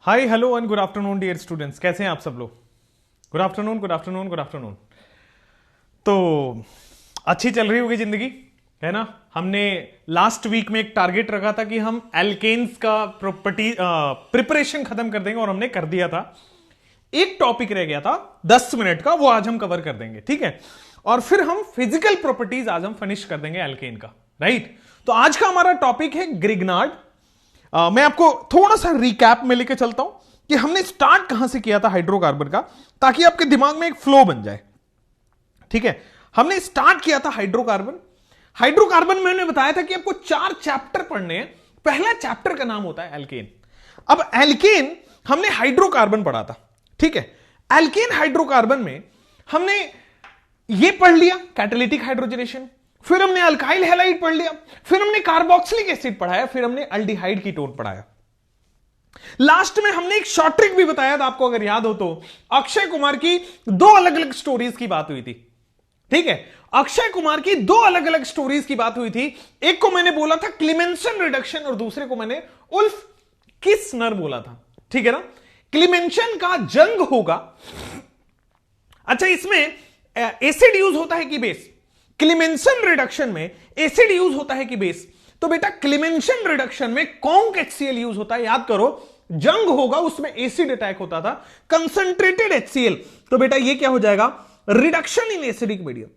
Hi hello and good afternoon dear students, कैसे हैं आप सब लोग। Good afternoon good afternoon good afternoon. तो अच्छी चल रही होगी जिंदगी, है ना। हमने लास्ट वीक में एक टारगेट रखा था कि हम एल्केन्स का प्रॉपर्टी प्रिपरेशन खत्म कर देंगे और हमने कर दिया था। एक टॉपिक रह गया था 10 मिनट का, वो आज हम कवर कर देंगे, ठीक है। और फिर हम फिजिकल प्रॉपर्टीज आज हम फिनिश कर देंगे एल्केन का, राइट। तो आज का हमारा टॉपिक है ग्रिग्नार्ड। मैं आपको थोड़ा सा रिकैप में लेके चलता हूं कि हमने स्टार्ट कहां से किया था हाइड्रोकार्बन का, ताकि आपके दिमाग में एक फ्लो बन जाए, ठीक है। हमने स्टार्ट किया था हाइड्रोकार्बन। हाइड्रोकार्बन में मैंने बताया था कि आपको 4 चैप्टर पढ़ने हैं। पहला चैप्टर का नाम होता है एल्केन। अब एल्केन हमने हाइड्रोकार्बन पढ़ा था, ठीक है। एल्केन हाइड्रोकार्बन में हमने ये पढ़ लिया कैटालिटिक हाइड्रोजनेशन, फिर हमने अल्काइल हैलाइड पढ़ लिया, फिर हमने कार्बोक्सिलिक एसिड पढ़ाया, फिर हमने अल्डिहाइड कीटोन पढ़ाया। लास्ट में हमने एक शॉर्ट ट्रिक भी बताया था आपको, अगर याद हो तो। अक्षय कुमार की 2 अलग अलग स्टोरीज की बात हुई थी, ठीक है। अक्षय कुमार की 2 अलग अलग स्टोरीज की बात हुई थी। एक को मैंने बोला था क्लीमेंसन रिडक्शन और दूसरे को मैंने उल्फ किसनर बोला था, ठीक है ना। क्लीमेंसन का जंग होगा। अच्छा, इसमें एसिड यूज होता है कि बेस? क्लीमेंसन रिडक्शन में एसिड यूज होता है कि बेस? तो बेटा क्लीमेंसन रिडक्शन में कॉन्क HCl यूज होता है। याद करो, जंग होगा उसमें एसिड अटैक होता था, कंसंट्रेटेड HCl। तो बेटा ये क्या हो जाएगा? Reduction in acidic medium.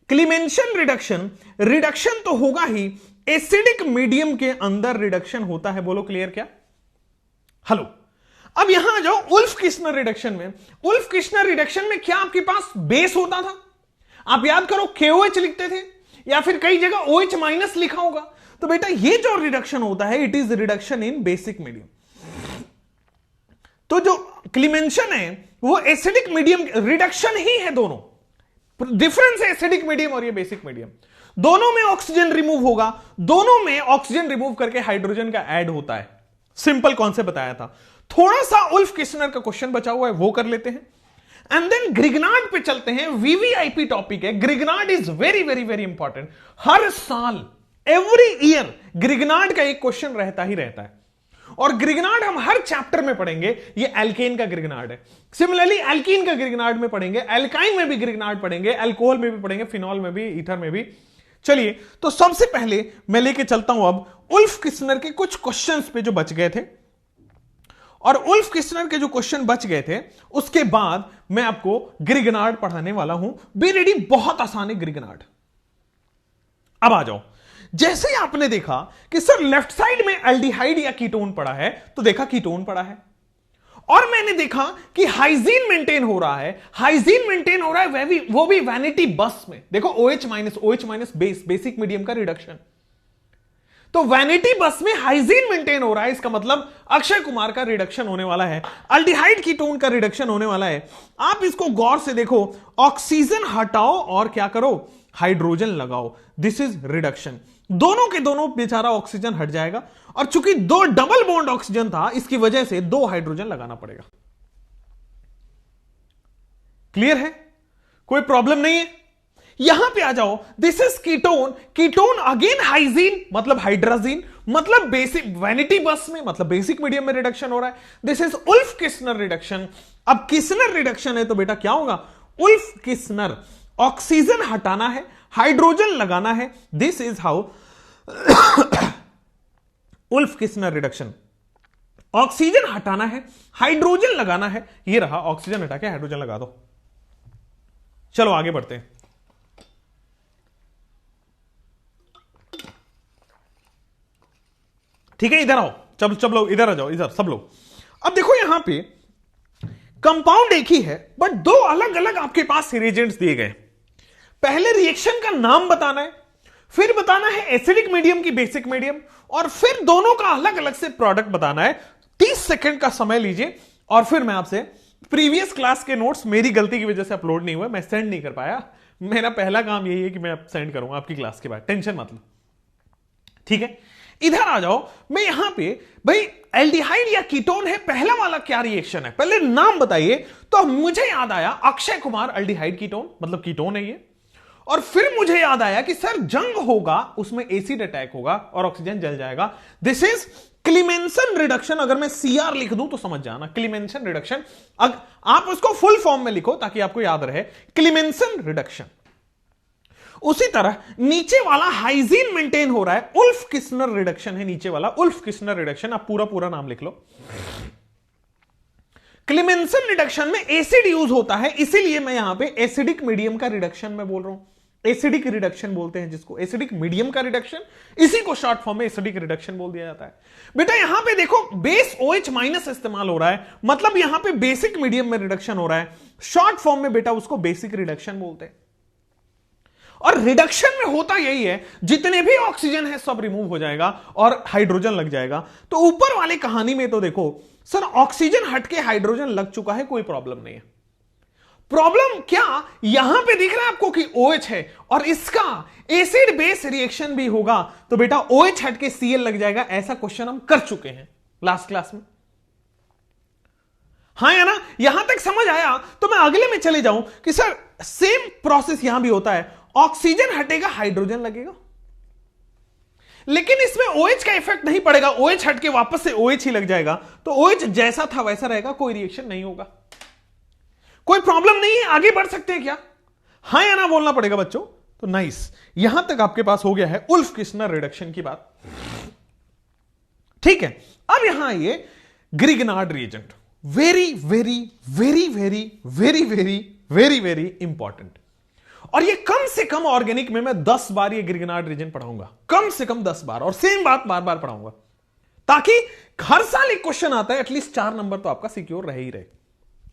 क्लीमेंसन reduction, reduction तो होगा ही, एसिडिक मीडियम के अंदर रिडक्शन होता है। बोलो क्लियर क्या? हेलो। अब यहां आ जाओ उल्फ किसनर रिडक्शन में। उल्फ किसनर रिडक्शन में क्या आपके पास बेस होता था? आप याद करो, KOH लिखते थे या फिर कई जगह OH माइनस लिखा होगा। तो बेटा ये जो रिडक्शन होता है, it is reduction in basic medium. तो जो क्लीमेंसन है वो एसिडिक मीडियम रिडक्शन ही है। दोनों डिफरेंस है, एसिडिक मीडियम और ये बेसिक मीडियम। दोनों में ऑक्सीजन रिमूव होगा, दोनों में ऑक्सीजन रिमूव करके हाइड्रोजन का ऐड होता है। सिंपल कॉन्सेप्ट बताया था। थोड़ा सा उल्फ किसनर का क्वेश्चन बचा हुआ है, वो कर लेते हैं एंड देन ग्रिग्नार्ड पे चलते हैं। VVIP टॉपिक है। Grignard is very very very important. हर साल एवरी ईयर ग्रिग्नार्ड का एक क्वेश्चन रहता ही रहता है और ग्रिग्नार्ड हम हर चैप्टर में पढ़ेंगे। ये एल्केन का ग्रिग्नार्ड है। सिमिलरली एल्कीन का ग्रिग्नार्ड में पढ़ेंगे, एल्काइन में भी ग्रिग्नार्ड पढ़ेंगे, अल्कोहल में भी पढ़ेंगे, फिनॉल में भी, ईथर में भी। चलिए, तो सबसे पहले मैं लेके चलता हूं अब उल्फ किसनर के कुछ क्वेश्चंस पे जो बच गए थे। और उल्फ किसनर के जो क्वेश्चन बच गए थे उसके बाद मैं आपको ग्रिग्नार्ड पढ़ाने वाला हूं। बी रेडी, बहुत आसान है ग्रिग्नार्ड। अब आ जाओ। जैसे ही आपने देखा कि सर लेफ्ट साइड में एल्डिहाइड या कीटोन पड़ा है, तो देखा कीटोन पड़ा है। और मैंने देखा कि हाइजीन मेंटेन हो रहा है। हाइजीन मेंटेन हो रहा है वो भी वैनिटी बस में। देखो OH माइनस बेसिक मीडियम का रिडक्शन। तो वैनिटी बस में हाइजीन मेंटेन हो रहा है, इसका मतलब अक्षय कुमार का रिडक्शन होने वाला है, अल्डिहाइड कीटोन का रिडक्शन होने वाला है। आप इसको गौर से देखो, ऑक्सीजन हटाओ और क्या करो? हाइड्रोजन लगाओ। This is reduction. दोनों के दोनों बेचारा ऑक्सीजन हट जाएगा और चूंकि 2 डबल बॉन्ड ऑक्सीजन था, इसकी वजह से 2 हाइड्रोजन लगाना पड़ेगा। क्लियर है? कोई प्रॉब्लम नहीं है। यहां पे आ जाओ, this is ketone. Ketone again hygiene मतलब हाइड्राजीन, मतलब बेसिक वैनिटी बस में, मतलब बेसिक मीडियम में रिडक्शन हो रहा है। This is Wolff Kishner reduction. अब किसनर रिडक्शन है तो बेटा क्या होगा? उल्फ किसनर। ऑक्सीजन हटाना है, हाइड्रोजन लगाना है। This is how Wolff Kishner reduction. Oxygen हटाना है, हाइड्रोजन लगाना है। ये रहा, ऑक्सीजन हटा के हाइड्रोजन लगा दो। चलो आगे बढ़ते हैं। ठीक है, इधर आओ, सब लोग इधर आ जाओ, इधर सब लोग। अब देखो यहां पे कंपाउंड एक ही है बट 2 अलग अलग आपके पास रिएजेंट्स दिए गए। पहले रिएक्शन का नाम बताना है, फिर बताना है एसिडिक मीडियम की बेसिक मीडियम, और फिर दोनों का अलग अलग से प्रोडक्ट बताना है। 30 सेकंड का समय लीजिए और फिर मैं आपसे प्रीवियस क्लास के नोट्स मेरी गलती की वजह से अपलोड नहीं हुए, मैं सेंड नहीं कर पाया। मेरा पहला काम यही है कि मैं सेंड करूंगा आपकी क्लास के बाद, टेंशन मत लो, ठीक है। इधर आ जाओ। मैं यहां पे भाई एल्डिहाइड या कीटोन है, पहला वाला क्या रिएक्शन है पहले नाम बताइए। तो मुझे याद आया अक्षय कुमार एल्डिहाइड कीटोन, मतलब कीटोन है ये। और फिर मुझे याद आया कि सर जंग होगा, उसमें एसिड अटैक होगा और ऑक्सीजन जल जाएगा। दिस इज क्लीमेंसन रिडक्शन, अगर मैं सीआर लिख दूं तो समझ जाना, क्लीमेंसन रिडक्शन, आप उसको फुल फॉर्म में लिखो ताकि आपको याद रहे, क्लीमेंसन रिडक्शन। उसी तरह नीचे वाला हाइजीन मेंटेन हो रहा है, उल्फ किस्नर रिडक्शन है नीचे वाला, उल्फ किस्नर रिडक्शन। आप पूरा पूरा नाम लिख लो। क्लीमेंसन रिडक्शन में एसिड यूज होता है, इसीलिए मैं यहां पे एसिडिक मीडियम का रिडक्शन में बोल रहा हूं। एसिडिक रिडक्शन बोलते हैं जिसको, एसिडिक मीडियम का रिडक्शन, इसी को शॉर्ट फॉर्म में एसिडिक रिडक्शन बोल दिया जाता है। बेटा यहां पे देखो बेस OH माइनस इस्तेमाल हो रहा है, मतलब यहां पे बेसिक मीडियम में रिडक्शन हो रहा है, शॉर्ट फॉर्म में बेटा उसको बेसिक रिडक्शन बोलते हैं। और रिडक्शन में होता यही है, जितने भी ऑक्सीजन है सब रिमूव हो जाएगा और हाइड्रोजन लग जाएगा। तो ऊपर वाली कहानी में तो देखो सर ऑक्सीजन हटके हाइड्रोजन लग चुका है, कोई प्रॉब्लम नहीं है। प्रॉब्लम क्या यहां पे दिख रहा है आपको कि OH है और इसका एसिड बेस रिएक्शन भी होगा, तो बेटा OH हटके Cl लग जाएगा। ऐसा क्वेश्चन हम कर चुके हैं लास्ट क्लास में, हाँ या ना? यहां तक समझ आया? तो मैं अगले में चले जाऊं कि सर सेम प्रोसेस यहां भी होता है, ऑक्सीजन हटेगा हाइड्रोजन लगेगा, लेकिन इसमें OH का इफेक्ट नहीं पड़ेगा, OH हटके वापस से OH ही लग जाएगा, तो OH जैसा था वैसा रहेगा, कोई रिएक्शन नहीं होगा, कोई प्रॉब्लम नहीं है। आगे बढ़ सकते हैं क्या? हाँ या ना बोलना पड़ेगा बच्चों। तो नाइस, यहां तक आपके पास हो गया है उल्फ किस्नर रिडक्शन की बात, ठीक है। अब यहां ये Grignard reagent, very very very very very very very very important, और ये कम से कम ऑर्गेनिक में मैं 10 बार ये ग्रिगनार्ड रिएजेंट पढ़ाऊंगा, कम से कम 10 बार, और सेम बात बार बार पढ़ाऊंगा, ताकि हर साल एक क्वेश्चन आता है, एटलीस्ट 4 नंबर तो आपका सिक्योर रह ही रहे।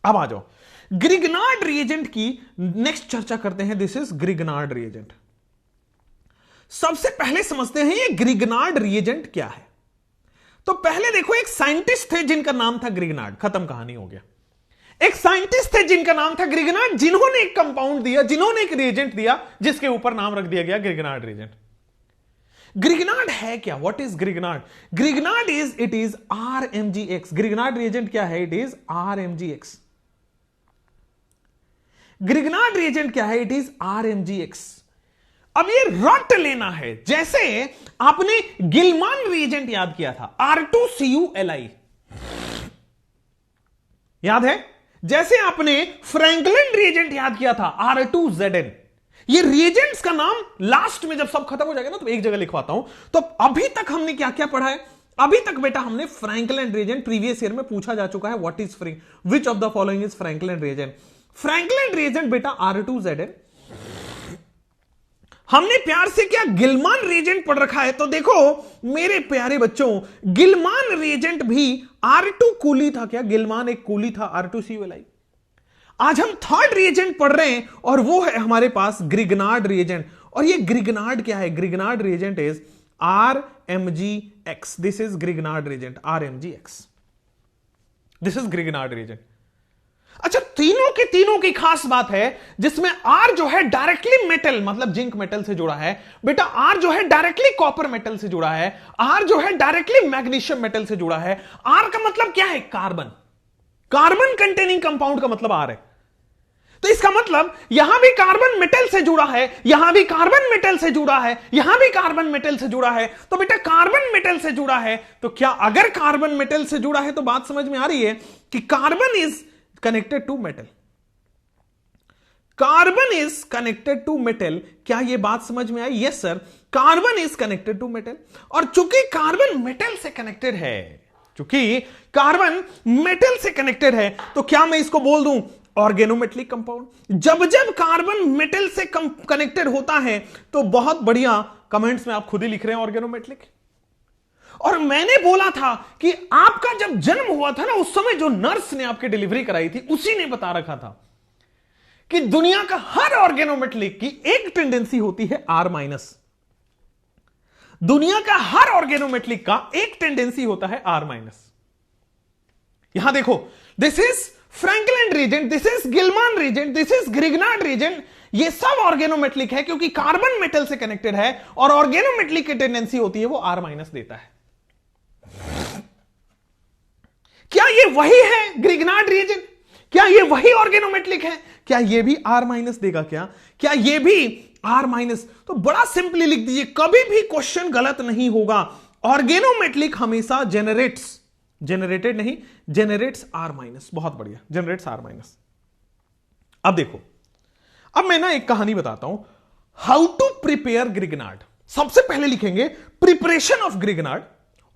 अब आ जाओ ग्रिगनार्ड रिएजेंट की नेक्स्ट चर्चा करते हैं। This is Grignard reagent. सबसे पहले समझते हैं ये ग्रिगनार्ड रिएजेंट क्या है। तो पहले देखो, एक साइंटिस्ट थे जिनका नाम था ग्रिगनार्ड, खत्म कहानी हो गया। एक साइंटिस्ट थे जिनका नाम था ग्रिगनार्ड, जिन्होंने एक कंपाउंड दिया, जिन्होंने एक रिएजेंट दिया, जिसके ऊपर नाम रख दिया गया ग्रिगनार्ड रिएजेंट। ग्रिगनार्ड है क्या? What is Grignard? Grignard it is RMgX। Grignard reagent क्या है? It is RMgX। Grignard reagent क्या है? It is RMgX। अब ये रट लेना है, जैसे आपने गिलमान रिएजेंट याद किया था, R2CuLi, याद है? जैसे आपने फ्रैंकलिन रिएजेंट याद किया था, R2Zn। ये रिएजेंट्स का नाम लास्ट में जब सब खत्म हो जाएगा ना तो एक जगह लिखवाता हूं। तो अभी तक हमने क्या क्या पढ़ा है? अभी तक बेटा हमने फ्रैंकलिन रिएजेंट, प्रीवियस ईयर में पूछा जा चुका है, what is which of the following is Franklin reagent? Franklin reagent बेटा R2Zn। हमने प्यार से क्या गिलमान रिएजेंट पढ़ रखा है? तो देखो मेरे प्यारे बच्चों, गिलमान रिएजेंट भी R2 कूली था क्या? गिलमान एक कूली था, R2CuLi। आज हम थर्ड रिएजेंट पढ़ रहे हैं और वो है हमारे पास ग्रिगनार्ड रिएजेंट। और ये ग्रिगनार्ड क्या है? Grignard reagent is RMgX। This is Grignard reagent, RMgX। This is Grignard reagent. अच्छा, तीनों की खास बात है, जिसमें R जो है डायरेक्टली मेटल, मतलब जिंक मेटल से जुड़ा है बेटा, R जो है डायरेक्टली कॉपर मेटल से जुड़ा है, R जो है डायरेक्टली मैग्नीशियम मेटल से जुड़ा है। R का मतलब क्या है? कार्बन। कार्बन कंटेनिंग कंपाउंड का मतलब R है। तो इसका मतलब यहां भी कार्बन मेटल से जुड़ा है, यहां भी कार्बन मेटल से जुड़ा है, यहां भी कार्बन मेटल से जुड़ा है। तो बेटा कार्बन मेटल से जुड़ा है, तो क्या अगर कार्बन मेटल से जुड़ा है तो बात समझ में आ रही है कि carbon is connected to metal. Carbon is connected to metal. क्या यह बात समझ में आई? Yes sir, carbon is connected to metal. और चूंकि कार्बन मेटल से कनेक्टेड है, चूंकि कार्बन मेटल से कनेक्टेड है, तो क्या मैं इसको बोल दूं ऑर्गेनोमेटलिक कंपाउंड? जब जब कार्बन मेटल से कनेक्टेड होता है तो बहुत बढ़िया, कमेंट्स में आप खुद ही लिख रहे हैं ऑर्गेनोमेटलिक। और मैंने बोला था कि आपका जब जन्म हुआ था ना, उस समय जो नर्स ने आपकी डिलीवरी कराई थी, उसी ने बता रखा था कि दुनिया का हर ऑर्गेनोमेटलिक की एक टेंडेंसी होती है R-। दुनिया का हर ऑर्गेनोमेटलिक का एक टेंडेंसी होता है R-। यहां देखो, this is Franklin reagent, this is Gilman reagent, this is Grignard reagent. ये सब ऑर्गेनोमेटलिक है क्योंकि कार्बन मेटल से कनेक्टेड है, और ऑर्गेनोमेटलिक की टेंडेंसी होती है वो R- देता है। क्या ये वही है ग्रिगनार्ड रिएजेंट? क्या ये वही ऑर्गेनोमेटलिक है? क्या ये भी R- देगा? क्या ये भी R-? तो बड़ा सिंपली लिख दीजिए, कभी भी क्वेश्चन गलत नहीं होगा। ऑर्गेनोमेटलिक हमेशा जेनरेटेड नहीं, जेनरेट्स आर माइनस। बहुत बढ़िया, जेनरेट्स आर माइनस। अब देखो, अब मैं ना एक कहानी बताता हूं, हाउ टू प्रिपेयर ग्रिगनार्ड। सबसे पहले लिखेंगे प्रिपरेशन ऑफ ग्रिगनार्ड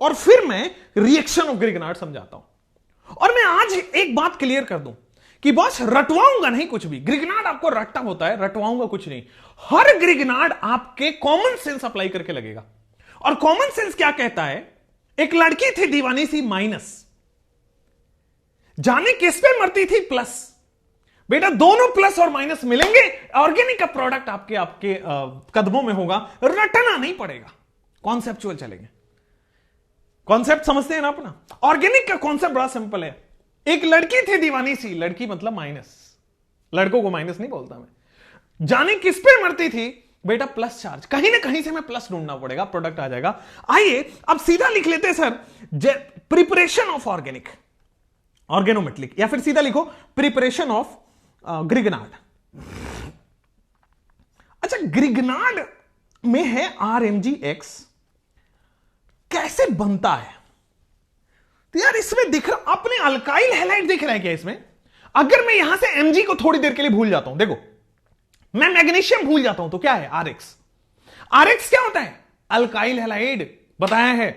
और फिर मैं रिएक्शन ऑफ ग्रिगनार्ड समझाता हूं। और मैं आज एक बात क्लियर कर दूं कि बॉस रटवाऊंगा नहीं कुछ भी। ग्रिगनार्ड आपको रट्टा होता है, रटवाऊंगा कुछ नहीं। हर ग्रिगनार्ड आपके कॉमन सेंस अप्लाई करके लगेगा। और कॉमन सेंस क्या कहता है? एक लड़की थी दीवानी सी माइनस, जाने किस पे मरती थी प्लस। बेटा दोनों प्लस और माइनस मिलेंगे, ऑर्गेनिक का प्रोडक्ट आपके कदमों में होगा, रटना नहीं पड़ेगा, कॉन्सेप्चुअल चलेंगे। कॉन्सेप्ट समझते हैं ना अपना? ऑर्गेनिक का कॉन्सेप्ट बड़ा सिंपल है। एक लड़की थी दीवानी सी, लड़की मतलब माइनस, लड़कों को माइनस नहीं बोलता मैं। जाने किस पे मरती थी? बेटा प्लस चार्ज, कहीं ना कहीं से मैं प्लस ढूंढना पड़ेगा, प्रोडक्ट आ जाएगा। आइए अब सीधा लिख लेते हैं sir, preparation of organic, organometallic, या फिर सीधा लिखो प्रिपरेशन ऑफ ग्रिगनार्ड। अच्छा, ग्रिगनार्ड में है RMgX, कैसे बनता है? तो यार इसमें दिख रहा, अपने अल्काइल हैलाइड दिख रहा है क्या इसमें? अगर मैं यहां से Mg को थोड़ी देर के लिए भूल जाता हूं, देखो मैं मैग्नीशियम भूल जाता हूं तो क्या है? RX क्या होता है? Alkyl halide. बताया है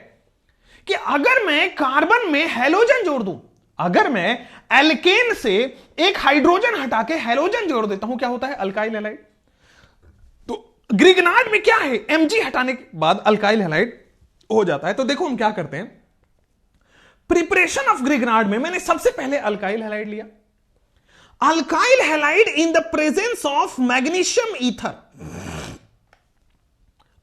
कि अगर मैं कार्बन में हैलोजन जोड़ दूं, अगर मैं एल्केन से एक हाइड्रोजन हटा के हैलोजन जोड़ देता हूं, क्या होता है? Alkyl halide. तो ग्रिगनार्ड में क्या है? Mg हटाने के बाद अल्काइल हैलाइड हो जाता है। तो देखो हम क्या करते हैं, प्रिपरेशन ऑफ ग्रिगनार्ड में मैंने सबसे पहले अल्काइल हैलाइड लिया। Alkyl halide in the presence of magnesium ether,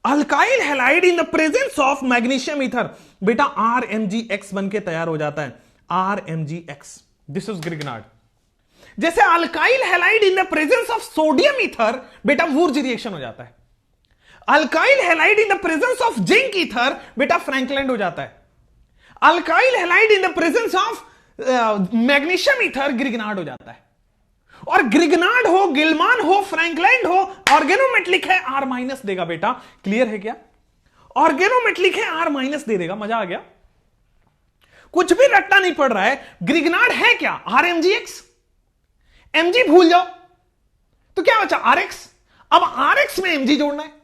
alkyl halide in the presence of magnesium ether, बेटा RMgX बन के तैयार हो जाता है। RMgX, this is Grignard. जैसे alkyl halide in the presence of sodium ether, बेटा वुर्ज रिएक्शन हो जाता है। Alkyl halide in the presence of zinc ether, बेटा फ्रैंकलैंड हो जाता है। Alkyl halide in the presence of magnesium ether, Grignard हो जाता है। और ग्रिगनार्ड हो, गिलमान हो, फ्रैंकलैंड हो, ऑर्गेनोमेटलिक है, R माइनस देगा। बेटा क्लियर है क्या? ऑर्गेनोमेटलिक है, R माइनस दे देगा। मजा आ गया? कुछ भी रट्टा नहीं पड़ रहा है। ग्रिगनार्ड है क्या? RMgX। Mg भूल जाओ तो क्या बचा? RX। अब RX में Mg जोड़ना है।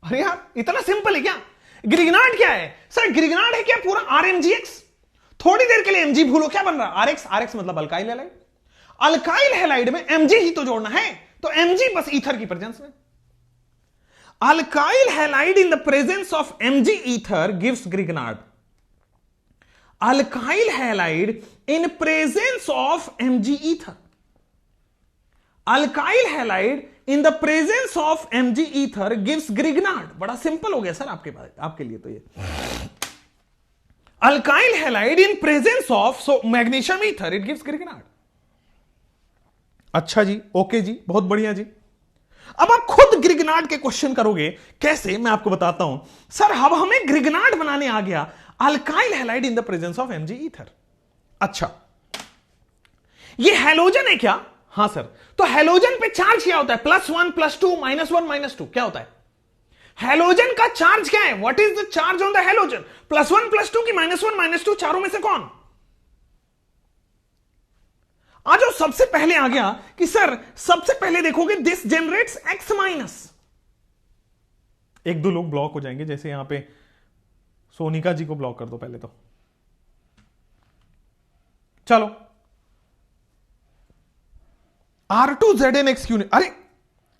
अरे यार इतना सिंपल है क्या? ग्रिगनार्ड क्या है सर? ग्रिगनार्ड है क्या पूरा RMgX? थोड़ी देर के लिए Mg भूलो, क्या बन रहा? RX मतलब अल्काइल हैलाइड। अल्काइल हैलाइड में Mg ही तो जोड़ना है, तो Mg बस ईथर की प्रेजेंस में। Alkyl halide in the presence of Mg ether gives Grignard. Alkyl halide in presence of Mg ether, alkyl halide in the presence of Mg ether gives Grignard. बड़ा simple हो गया sir आपके लिए तो ये। Alkyl halide in presence of magnesium ether, it gives Grignard. अच्छा जी, okay जी, बहुत बढ़िया जी। अब आप खुद ग्रिगनार्ड के क्वेश्चन करोगे, कैसे? मैं आपको बताता हूं। सर अब हमें ग्रिगनार्ड बनाने आ गया, alkyl halide in the presence of Mg ether. अच्छा, ये हैलोजन है क्या? हां सर। तो हैलोजन पे चार्ज क्या होता है? +1 +2 -1 -2 क्या होता है? हैलोजन का चार्ज क्या है? What is the charge on the halogen? +1 +2 की -1 -2, चारों में से कौन? आ जाओ, सबसे पहले आ गया कि सर सबसे पहले देखोगे दिस जनरेट्स X-। एक दो लोग ब्लॉक हो जाएंगे, जैसे यहां पे सोनिका जी को ब्लॉक कर दो पहले तो। चलो, R2ZnXQ, अरे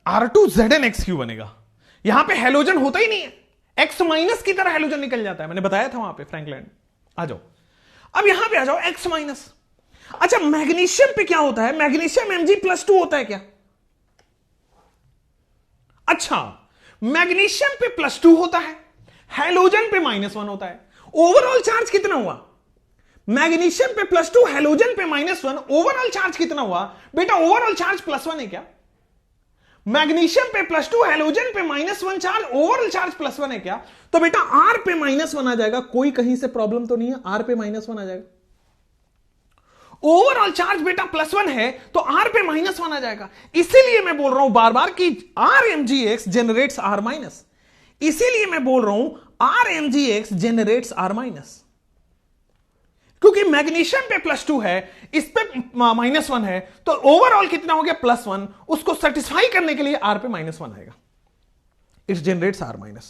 R2ZnXQ बनेगा। यहां पे हैलोजन होता ही नहीं है, X- की तरह हैलोजन निकल जाता है। मैंने बताया था वहां पे फ्रैंकलैंड। आ जाओ, अब यहां पे आ जाओ, X-। अच्छा, मैग्नीशियम पे क्या होता है? मैग्नीशियम Mg+2 होता है क्या? अच्छा, मैग्नीशियम पे +2 होता है, हैलोजन पे -1 होता है। ओवरऑल चार्ज कितना हुआ? मैग्नीशियम पे +2, हैलोजन पे -1, ओवरऑल चार्ज कितना हुआ? बेटा ओवरऑल चार्ज +1 है क्या? मैग्नीशियम पे +2, हैलोजन पे -1 चार्ज, ओवरऑल चार्ज +1 है क्या? तो बेटा R पे -1 आ जाएगा। कोई कहीं से प्रॉब्लम तो नहीं है? R पे -1 आ जाएगा। ओवरऑल चार्ज बेटा +1 है तो R पे -1 आ जाएगा। इसीलिए मैं बोल रहा हूं बार बार कि RMgX जनरेट्स R-। इसीलिए मैं बोल रहा हूं RMgX जनरेट्स R-, क्योंकि मैग्नीशियम पे +2 है, इस पे -1 है, तो ओवरऑल कितना हो गया +1, उसको सेटिस्फाई करने के लिए R पे -1 आएगा, इट जनरेट्स R-।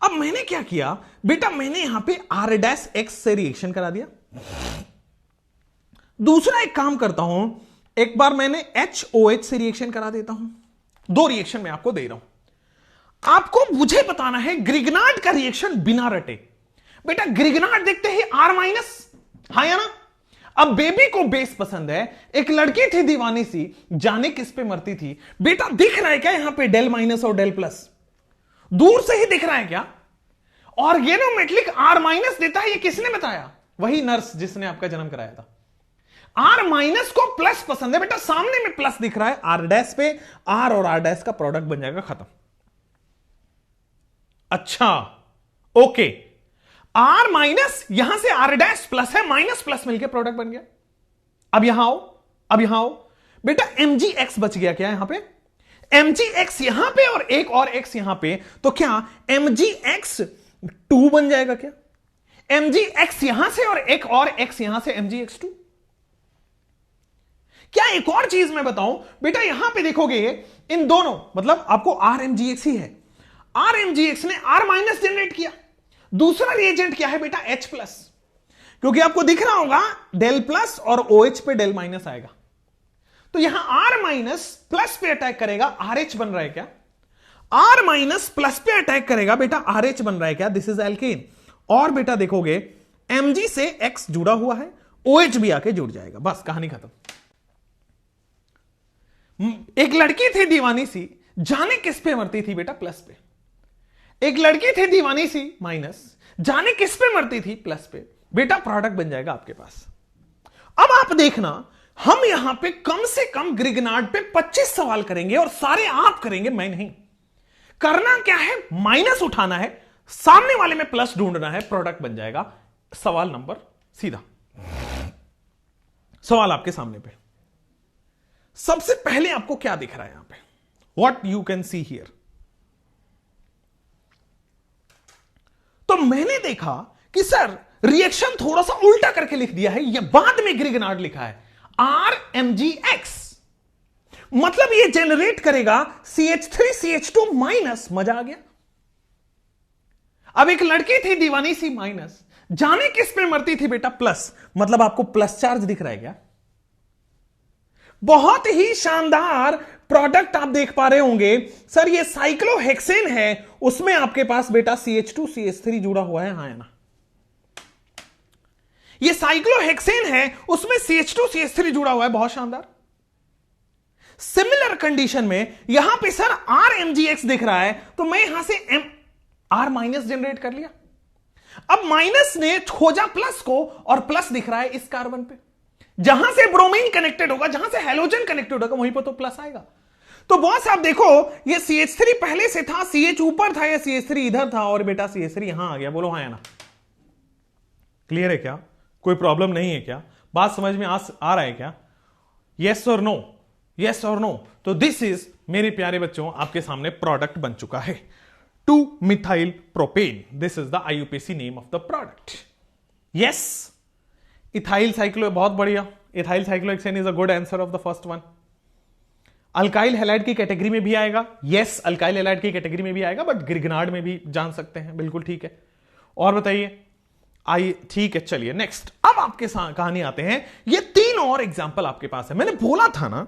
अब मैंने क्या किया बेटा, मैंने यहां पे R' से रिएक्शन करा दिया। दूसरा एक काम करता हूं, एक बार मैंने HOH से रिएक्शन करा देता हूं। दो रिएक्शन मैं आपको दे रहा हूं, आपको मुझे बताना है ग्रिग्नार्ड का रिएक्शन बिना रटे। बेटा ग्रिग्नार्ड देखते ही R-, हाँ या ना। अब बेबी को बेस पसंद है, एक लड़की थी दीवानी सी, जाने किस पे मरती थी। बेटा दिख रहा है क्या यहां पे del- और del+, दूर से ही दिख रहा है क्या? ऑर्गेनोमेट्रिक R- देता है, ये किसने बताया? वही नर्स जिसने आपका जन्म कराया था। R- को प्लस पसंद है बेटा, सामने में प्लस दिख रहा है, R' पे R और R' का प्रोडक्ट बन जाएगा, खत्म। अच्छा ओके, R- यहां से R' प्लस है, माइनस प्लस मिलकर प्रोडक्ट बन गया। अब यहां आओ, अब यहां आओ बेटा, Mgx बच गया क्या यहां पे? Mgx यहां पे और एक और x यहां पे, तो क्या Mgx 2 बन जाएगा क्या? Mgx यहां से और एक और x यहां से, Mgx 2। क्या एक और चीज मैं बताऊं बेटा, यहां पे देखोगे इन दोनों, मतलब आपको RMgX ही है, RMgX ने R- जनरेट किया। दूसरा रिएजेंट क्या है बेटा? H+, क्योंकि आपको दिख रहा होगा del+ और OH पे del- आएगा, तो यहां R- प्लस पे अटैक करेगा, RH बन रहा है क्या? R- प्लस पे अटैक करेगा बेटा, RH बन रहा है क्या? This is alkane. और बेटा देखोगे Mg से X जुड़ा हुआ है, OH भी आके जुड़ जाएगा, बस कहानी खत्म। एक लड़की थी दीवानी सी, जाने किस पे मरती थी बेटा? प्लस पे। एक लड़की थी दीवानी सी माइनस, जाने किस पे मरती थी? प्लस पे। बेटा प्रोडक्ट बन जाएगा आपके पास। अब आप देखना, हम यहां पे कम से कम ग्रिग्नार्ड पे 25 सवाल करेंगे और सारे आप करेंगे, मैं नहीं। करना क्या है? माइनस उठाना है, सामने वाले में प्लस ढूंढना है, प्रोडक्ट बन जाएगा। सवाल नंबर सीधा, सवाल आपके सामने पे। सबसे पहले आपको क्या दिख रहा है यहां पे? What you can see here. तो मैंने देखा कि सर रिएक्शन थोड़ा सा उल्टा करके लिख दिया है, यह बाद में ग्रिग्नार्ड लिखा है, RMgX, मतलब ये जनरेट करेगा CH3CH2 माइनस। मजा आ गया। अब एक लड़की थी दीवानी सी माइनस, जाने किस पे मरती थी बेटा? प्लस, मतलब आपको प्लस चार्ज दिख रहा है क्या? बहुत ही शानदार प्रोडक्ट आप देख पा रहे होंगे। सर ये साइक्लोहेक्सेन है, उसमें आपके पास बेटा CH2CH3 जुड़ा हुआ है, हाँ है ना। ये साइक्लोहेक्सेन है, उसमें CH2CH3 जुड़ा हुआ है, बहुत शानदार। सिमिलर कंडीशन में यहां पे सर RMgX दिख रहा है, तो मैं यहां से R- जनरेट कर लिया। अब माइनस ने खोजा प्लस को, और प्लस दिख रहा है इस कार्बन पे, जहां से ब्रोमीन कनेक्टेड होगा, जहां से हेलोजन कनेक्टेड होगा, वहीं पर तो प्लस आएगा। तो बॉस आप देखो, ये CH3 पहले से था, CH ऊपर था, या CH3 इधर था, और बेटा CH3 यहां आ गया। बोलो हाँ या ना। क्लियर है क्या? कोई प्रॉब्लम नहीं है क्या? बात समझ में आ रहा है क्या? यस और नो, यस और नो। तो दिस इज मेरे प्यारे बच्चों आपके सामने प्रोडक्ट बन चुका है, 2-मिथाइल propane. This is the IUPAC name of the product. Yes, ethyl cyclo, बहुत बढ़िया। Ethyl cyclohexane is a good answer of the first one. Alkyl halide की कैटेगरी में भी आएगा, यस अल्काइल हैलाइड की कैटेगरी में भी आएगा, बट ग्रिग्नार्ड में भी जान सकते हैं, बिल्कुल ठीक है। और बताइए, आइए ठीक है, चलिए नेक्स्ट। अब आपके कहानी आते हैं, ये 3 और एग्जाम्पल आपके पास है। मैंने बोला था ना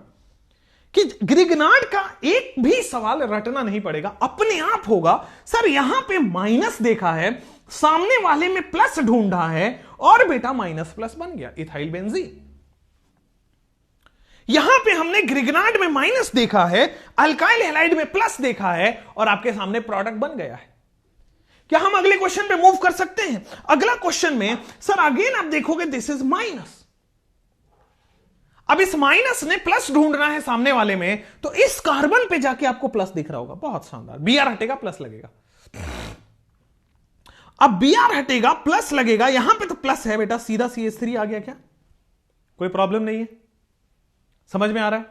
कि ग्रिग्नार्ड का एक भी सवाल रटना नहीं पड़ेगा, अपने आप होगा। सर यहां पे माइनस देखा है, सामने वाले में प्लस ढूंढा है, और बेटा माइनस प्लस बन गया, इथाइल बेंजीन। यहां पे हमने ग्रिग्नार्ड में माइनस देखा है, अल्काइल हैलाइड में प्लस देखा है, और आपके सामने प्रोडक्ट बन गया है। क्या हम अगले क्वेश्चन पे मूव कर सकते हैं? अगला क्वेश्चन में सर अगेन आप देखोगे दिस इज माइनस। अब इस माइनस ने प्लस ढूंढना है सामने वाले में, तो इस कार्बन पे जाके आपको प्लस दिख रहा होगा, बहुत शानदार। Br हटेगा, प्लस लगेगा। अब Br हटेगा, प्लस लगेगा, यहां पे तो प्लस है बेटा, सीधा CH3 आ गया क्या? कोई प्रॉब्लम नहीं है, समझ में आ रहा है?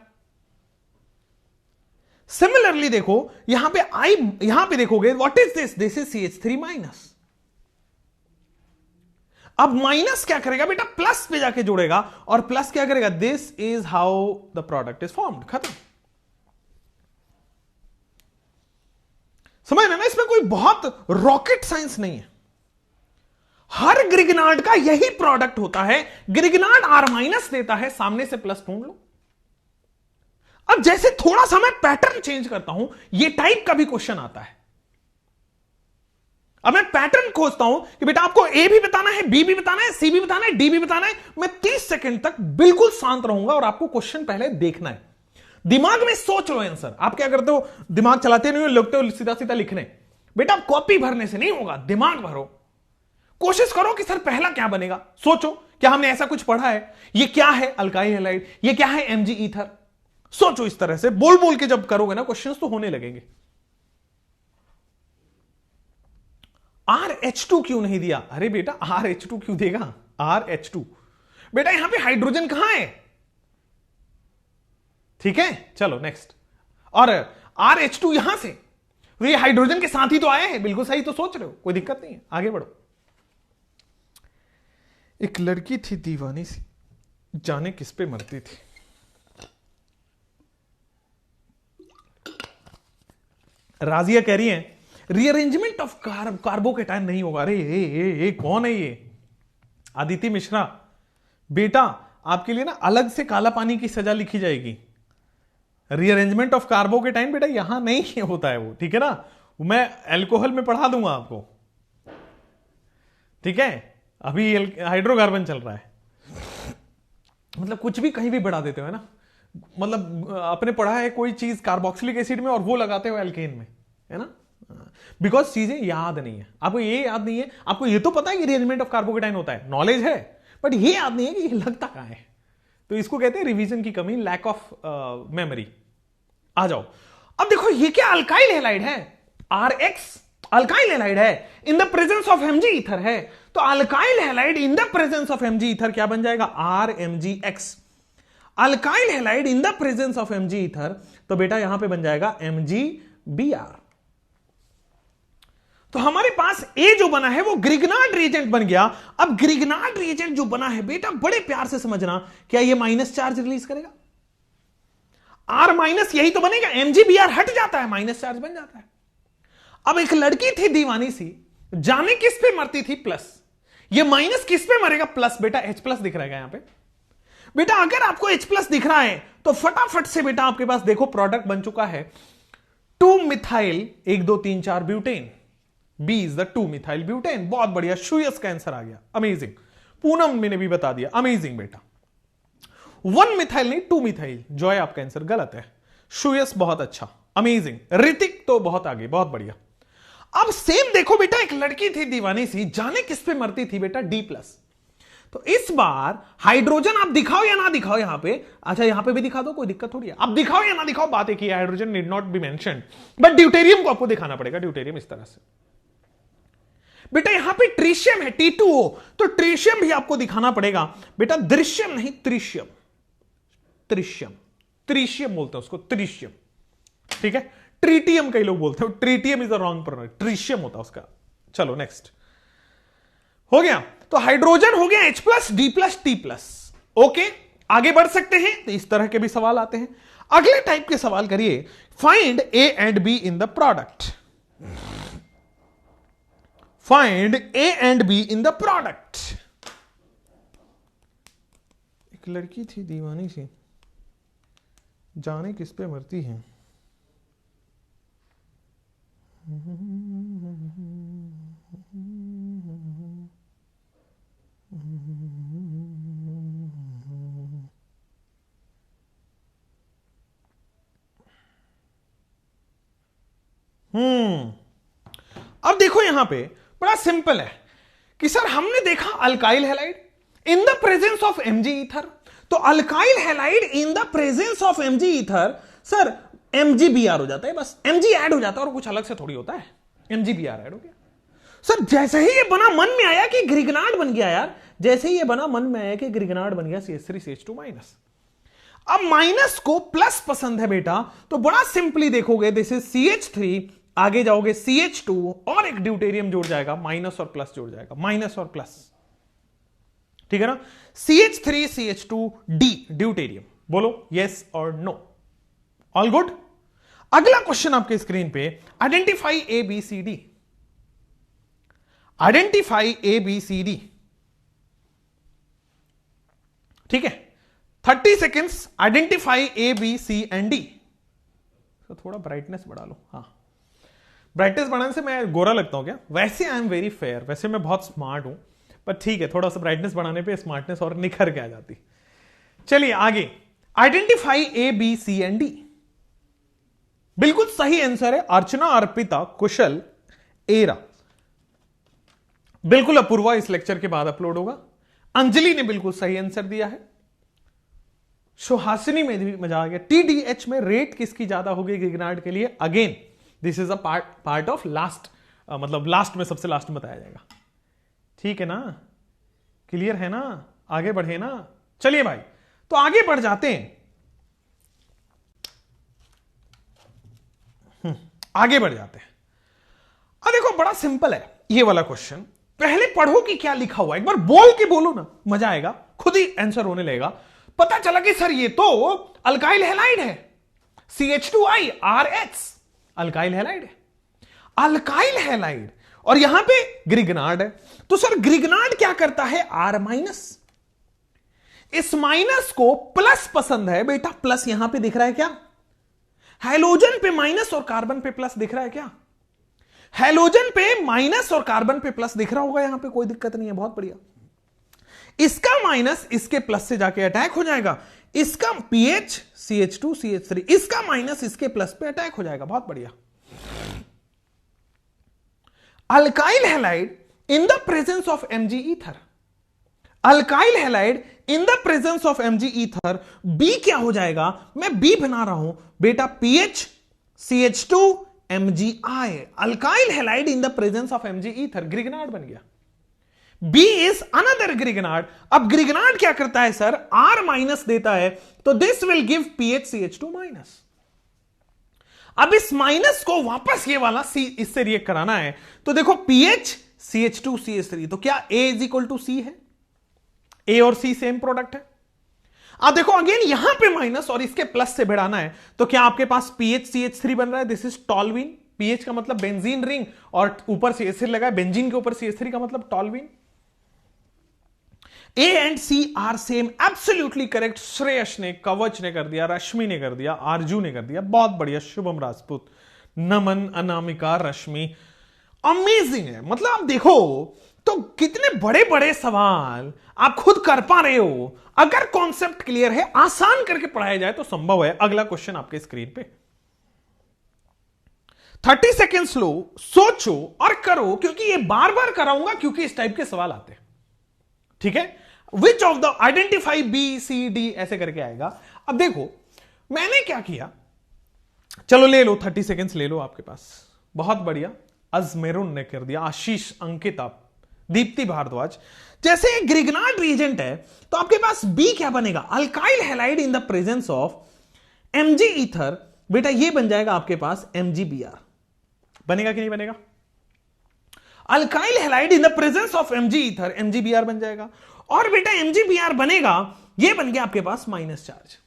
सिमिलरली देखो यहां पे यहां पे देखोगे, what is this? This is CH3 minus. अब माइनस क्या करेगा बेटा? प्लस पे जाके जोड़ेगा, और प्लस क्या करेगा? This is how the product is formed. खत्म। समझ ना? इसमें कोई बहुत रॉकेट साइंस नहीं है। हर ग्रिगनार्ड का यही प्रोडक्ट होता है। ग्रिगनार्ड R माइनस देता है, सामने से प्लस ढूंढ लो। अब जैसे थोड़ा सा मैं पैटर्न चेंज करता हूं, ये टाइप का भी क्वेश्चन आता है। अब मैं पैटर्न खोजता हूं कि बेटा आपको A भी बताना है, B भी बताना है, C भी बताना है, D भी बताना है। मैं 30 सेकंड तक बिल्कुल शांत रहूंगा और आपको क्वेश्चन पहले देखना है। दिमाग में सोच लो आंसर। आप क्या करते हो? दिमाग चलाते नहीं हो, लगते हो सीधा सीधा लिखने। बेटा कॉपी भरने से नहीं होगा, दिमाग भरो। कोशिश करो कि सर पहला क्या बनेगा। सोचो, क्या हमने ऐसा कुछ पढ़ा है? ये क्या है? Alkyl halide. ये क्या है? Mg ether. सोचो इस तरह से, बोल बोल के जब करोगे ना क्वेश्चंस तो होने लगेंगे। RH2 क्यों नहीं दिया? अरे बेटा RH2 क्यों देगा? RH2 बेटा यहां पे हाइड्रोजन कहां है? ठीक है, चलो नेक्स्ट। और RH2 यहां से, तो ये हाइड्रोजन के साथ ही तो आया है। बिल्कुल सही तो सोच रहे हो, कोई दिक्कत नहीं है, आगे बढ़ो। एक लड़की थी दीवानी सी, जाने किस पे मरती थी। राजिया कह रही है रीअरेंजमेंट ऑफ कार्बोकेटाइन नहीं होगा। अरे ये कौन है ये? आदिति मिश्रा बेटा आपके लिए ना अलग से काला पानी की सजा लिखी जाएगी। रीअरेंजमेंट ऑफ कार्बोकेटाइन बेटा यहां नहीं होता है वो, ठीक है ना? मैं अल्कोहल में पढ़ा दूंगा आपको, ठीक है? अभी हाइड्रोकार्बन चल रहा है। मतलब कुछ भी कहीं भी बढ़ा देते हो ना। मतलब आपने पढ़ा है कोई चीज कार्बोक्सिलिक एसिड में और वो लगाते हो एल्केन में, है ना? बिकॉज चीजें याद नहीं है आपको। ये याद नहीं है आपको, ये तो पता है कि रीअरेंजमेंट ऑफ कार्बोकेटाइन होता है, नॉलेज है, बट ये याद नहीं है कि ये लगता कहां है। तो इसको कहते हैं रिवीजन की कमी, लैक ऑफ मेमोरी। आ जाओ, अब देखो ये क्या अल्काइल हैलाइड है? RX अल्काइल हैलाइड है, इन the presence of Mg ether है। तो alkyl halide in the presence of Mg ether क्या बन जाएगा? RMgX। Alkyl halide in the presence of Mg ether, तो बेटा यहां पे बन जाएगा MgBr। तो हमारे पास A जो बना है वो ग्रिगनार्ड रिएजेंट बन गया। अब ग्रिगनार्ड रिएजेंट जो बना है बेटा बड़े प्यार से समझना, क्या ये माइनस चार्ज रिलीज करेगा? R माइनस यही तो बनेगा। MgBr हट जाता है, माइनस चार्ज बन जाता है। अब एक लड़की थी दीवानी सी, जाने किस पे मरती थी? प्लस। ये माइनस किस पे मरेगा? प्लस। बेटा H प्लस दिख रहा है यहां पे। बेटा अगर आपको H प्लस दिख रहा है तो फटाफट से बेटा आपके पास देखो प्रोडक्ट बन चुका है 2 methyl 1 2 3 4 butane. B is the 2 methyl butane. बहुत बढ़िया, शुयस का आंसर आ गया, अमेजिंग। पूनम मैंने भी बता दिया, अमेजिंग बेटा। 1 मिथाइल नहीं 2 मिथाइल। जॉय आपका आंसर गलत है, शुयस बहुत अच्छा, अमेजिंग। ऋतिक तो बहुत आगे, बहुत बढ़िया। अब सेम देखो बेटा, एक लड़की थी दीवानी सी, जाने किस पे मरती थी? बेटा D प्लस। तो इस बार हाइड्रोजन आप दिखाओ या ना दिखाओ यहां पे? अच्छा यहां पे भी दिखा दो, कोई दिक्कत थोड़ी है। आप दिखाओ या ना दिखाओ, बात एक ही है, hydrogen need not be mention, but deuterium को आपको दिखाना पड़ेगा। ड्यूटेरियम इस तरह से। बेटा यहां पे ट्रीशियम है T2O, तो ट्रीशियम भी आपको दिखाना पड़ेगा। बेटा दृश्यम नहीं त्रिशियम, त्रिशियम, त्रिशियम बोलते हैं उसको, त्रिशियम, ठीक है? ट्रीटियम कई लोग बोलते हैं, tritium is the wrong pronoun, tritium होता है उसका। चलो नेक्स्ट हो गया। तो हाइड्रोजन हो गया H plus, D plus, T plus. Okay, आगे बढ़ सकते हैं। तो इस तरह के भी सवाल आते हैं। अगले टाइप के सवाल करिए, find A and B in the product. Find A and B in the product. एक लड़की थी दीवानी सी, जाने किस पे मरती है? अब देखो यहां पे बड़ा सिंपल है कि सर हमने देखा alkyl halide in the presence of Mg ether. तो alkyl halide in the presence of Mg ether, sir MgBr हो जाता है, बस Mg ऐड हो जाता है और कुछ अलग से थोड़ी होता है। MgBr ऐड हो गया। सर जैसे ही ये बना मन में आया कि ग्रिगनार्ड बन गया यार, जैसे ही ये बना मन में आया कि ग्रिगनार्ड बन गया CH3 CH2 माइनस। अब माइनस को प्लस पसंद है बेटा, तो बड़ा सिंपली देखोगे, दिस इज CH3, आगे जाओगे CH2 और एक ड्यूटेरियम जुड़ जाएगा, माइनस और प्लस जुड़ जाएगा, माइनस और प्लस, ठीक है ना। CH3 CH2 D ड्यूटेरियम, बोलो यस और नो, ऑल गुड। अगला क्वेश्चन आपके स्क्रीन पे, आइडेंटिफाई ABCD, आइडेंटिफाई ABCD, ठीक है, 30 seconds, identify ABC and D। तो थोड़ा ब्राइटनेस बढ़ा लो, हाँ, ब्राइटनेस बढ़ाने से मैं गोरा लगता हूं क्या? वैसे आई एम वेरी फेयर, वैसे मैं बहुत स्मार्ट हूं, पर ठीक है, थोड़ा सा ब्राइटनेस बढ़ाने पे स्मार्टनेस और निखर के आ जाती। चलिए आगे, आइडेंटिफाई ABC एंड D, बिल्कुल सही आंसर है अर्चना, अर्पिता, कुशल, एरा। बिल्कुल अपूर्वा इस लेक्चर के बाद अपलोड होगा। अंजलि ने बिल्कुल सही आंसर दिया है। सुहासिनी में भी मजा आ गया। TDH में रेट किसकी ज्यादा होगी गिगनार्ड के लिए? Again this is a part of last, मतलब लास्ट में, सबसे लास्ट में बताया जाएगा, ठीक है ना, क्लियर है ना, आगे बढ़े ना। चलिए भाई, तो आगे बढ़ जाते हैं, आगे बढ़ जाते हैं। अब देखो बड़ा सिंपल है ये वाला क्वेश्चन, पहले पढ़ो कि क्या लिखा हुआ, एक बार बोल के बोलो ना, मजा आएगा, खुद ही आंसर होने लगेगा। पता चला कि सर ये तो अल्काइल हैलाइड है, CH2IRX अल्काइल हैलाइड है, अल्काइल हैलाइड, और यहां पे ग्रिगनार्ड है। तो सर ग्रिगनार्ड क्या करता है? R-, इस माइनस को प्लस पसंद है बेटा, प्लस यहां पे दिख रहा है क्या? हैलोजन पे माइनस और कार्बन पे प्लस दिख रहा है क्या? हैलोजन पे माइनस और कार्बन पे प्लस दिख रहा होगा, यहां पे कोई दिक्कत नहीं है, बहुत बढ़िया। इसका माइनस इसके प्लस से जाके अटैक हो जाएगा, इसका pH CH2 CH3, इसका माइनस इसके प्लस पे अटैक हो जाएगा, बहुत बढ़िया। Alkyl halide in the presence of Mg ether, alkyl halide in the presence of Mg ether, B क्या हो जाएगा? मैं B बना रहा हूं बेटा, pH CH2 MgI, alkyl halide in the presence of Mg ether, Grignard बन गया। B is another Grignard. अब ग्रिगनार्ड क्या करता है सर? R- देता है, तो this will give pH CH2-। अब इस माइनस को वापस ये वाला C इससे रिएक्ट कराना है, तो देखो pH CH2 CH3, तो क्या A is equal to C है? A और C सेम प्रोडक्ट है। अब देखो अगेन यहां पे माइनस और इसके प्लस से भिड़ाना है, तो क्या आपके पास pH CH3 बन रहा है, दिस इज टॉल्वीन। pH का मतलब बेंजीन रिंग, और ऊपर CH3 लगा है, बेंजीन के ऊपर CH3 का मतलब toluene. A and C are same, absolutely correct. Shreyas ने, कवच ने कर दिया, रश्मि ने कर दिया, आरजू ने कर दिया, बहुत बढ़िया। शुभम राजपूत, नमन, अनामिका, रश्मि, अमेजिंग है। मतलब आप देखो तो कितने बड़े बड़े सवाल आप खुद कर पा रहे हो, अगर कॉन्सेप्ट क्लियर है, आसान करके पढ़ाया जाए तो संभव है। अगला क्वेश्चन आपके स्क्रीन पे, 30 सेकेंड्स लो, सोचो और करो, क्योंकि ये बार बार कराऊंगा क्योंकि इस टाइप के सवाल आते हैं, ठीक है। Which of the identify BCD ऐसे करके आएगा। अब देखो मैंने क्या किया, चलो ले लो 30 सेकेंड्स ले लो आपके पास, बहुत बढ़िया। अजमेरुन ने कर दिया, आशीष, अंकिता, दीप्ति भारद्वाज। जैसे ग्रिगनार्ड रिएजेंट है तो आपके पास B क्या बनेगा? Alkyl halide in the presence of Mg ether, बेटा ये बन जाएगा आपके पास MgBr। बनेगा कि नहीं बनेगा? Alkyl halide in the presence of Mg ether, MgBr बन जाएगा। और बेटा MgBr बनेगा, ये बन गया आपके पास minus charge.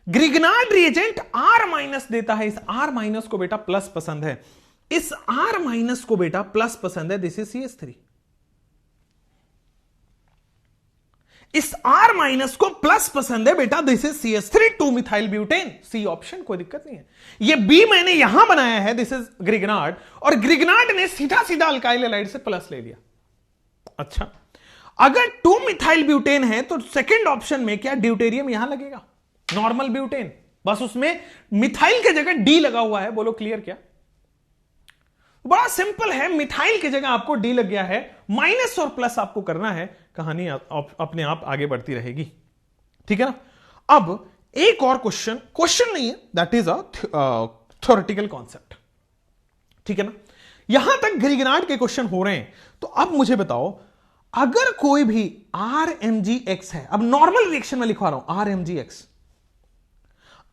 Grignard reagent R- देता है, इस R- को बेटा प्लस पसंद है, इस R- को बेटा प्लस पसंद है, दिस इज CH3। इस R- को प्लस पसंद है बेटा, this is CH3 2 methyl butane, C option, कोई दिक्कत नहीं है। ये B मैंने यहां बनाया है, दिस इज ग्रिगनार्ड, और ग्रिगनार्ड ने सीधा सीधा अल्काइल हैलाइड से प्लस ले लिया। अच्छा, अगर 2 मिथाइल ब्यूटेन है तो सेकंड ऑप्शन में क्या ड्यूटेरियम यहां लगेगा? नॉर्मल ब्यूटेन, बस उसमें मिथाइल की जगह D लगा हुआ है। बोलो क्लियर क्या? बड़ा सिंपल है, मिथाइल की जगह आपको D लग गया है, माइनस और प्लस आपको करना है, कहानी अपने आप आगे बढ़ती रहेगी, ठीक है ना। अब एक और क्वेश्चन नहीं है, that is a theoretical concept, ठीक है ना। यहां तक ग्रिगनार्ड के क्वेश्चन हो रहे हैं, तो अब मुझे बताओ, अगर कोई भी RMgX है, अब नॉर्मल रिएक्शन में लिखवा रहा हूं RMgX,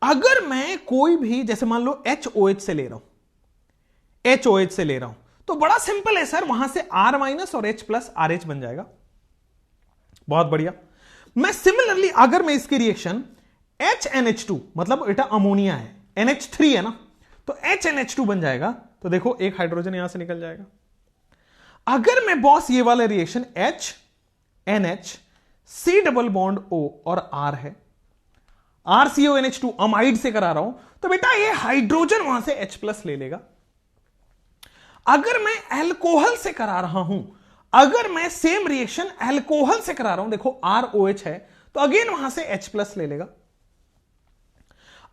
अगर मैं कोई भी जैसे मान लो HOH से ले रहा हूं, HOH से ले रहा हूं, तो बड़ा सिंपल है सर, वहां से R माइनस और H प्लस RH बन जाएगा। बहुत बढ़िया। मैं सिमिलरली अगर मैं इसकी रिएक्शन HNH2, मतलब बेटा अमोनिया है, NH3 है ना, तो HNH2 बन जाएगा। तो देखो एक हाइड्रोजन यहां से निकल जाएगा। अगर मैं बॉस ये वाला reaction HNH C double bond O और R है, RCONH2 अमाइड से करा रहा हूं, तो बेटा ये हाइड्रोजन वहां से H प्लस ले लेगा। अगर मैं अल्कोहल से करा रहा हूं, अगर मैं सेम रिएक्शन अल्कोहल से करा रहा हूं, देखो ROH है, तो अगेन वहां से H प्लस ले लेगा।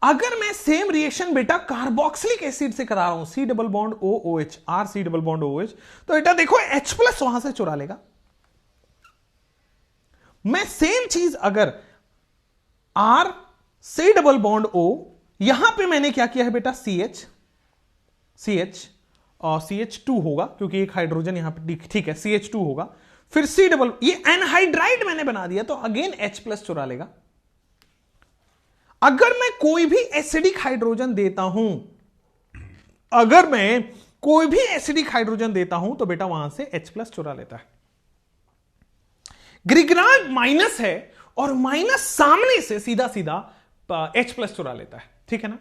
अगर मैं सेम रिएक्शन बेटा कार्बोक्सिलिक एसिड से करा रहा हूं, C double bond OOH, RC double bond OH, तो बेटा देखो H प्लस वहां से चुरा लेगा। मैं सेम चीज अगर R C double bond O, यहां पे मैंने क्या किया है बेटा CH और CH2 होगा, क्योंकि एक हाइड्रोजन यहां पे, ठीक है, CH2 होगा, फिर C डबल, ये एनहाइड्राइड मैंने बना दिया, तो अगेन H प्लस चुरा लेगा। अगर मैं कोई भी एसिडिक हाइड्रोजन देता हूं, अगर मैं कोई भी एसिडिक हाइड्रोजन देता हूं, तो बेटा वहां से H प्लस चुरा लेता है। ग्रिग्नार्ड माइनस है और माइनस सामने से सीधा सीधा H प्लस चुरा लेता है, ठीक है ना।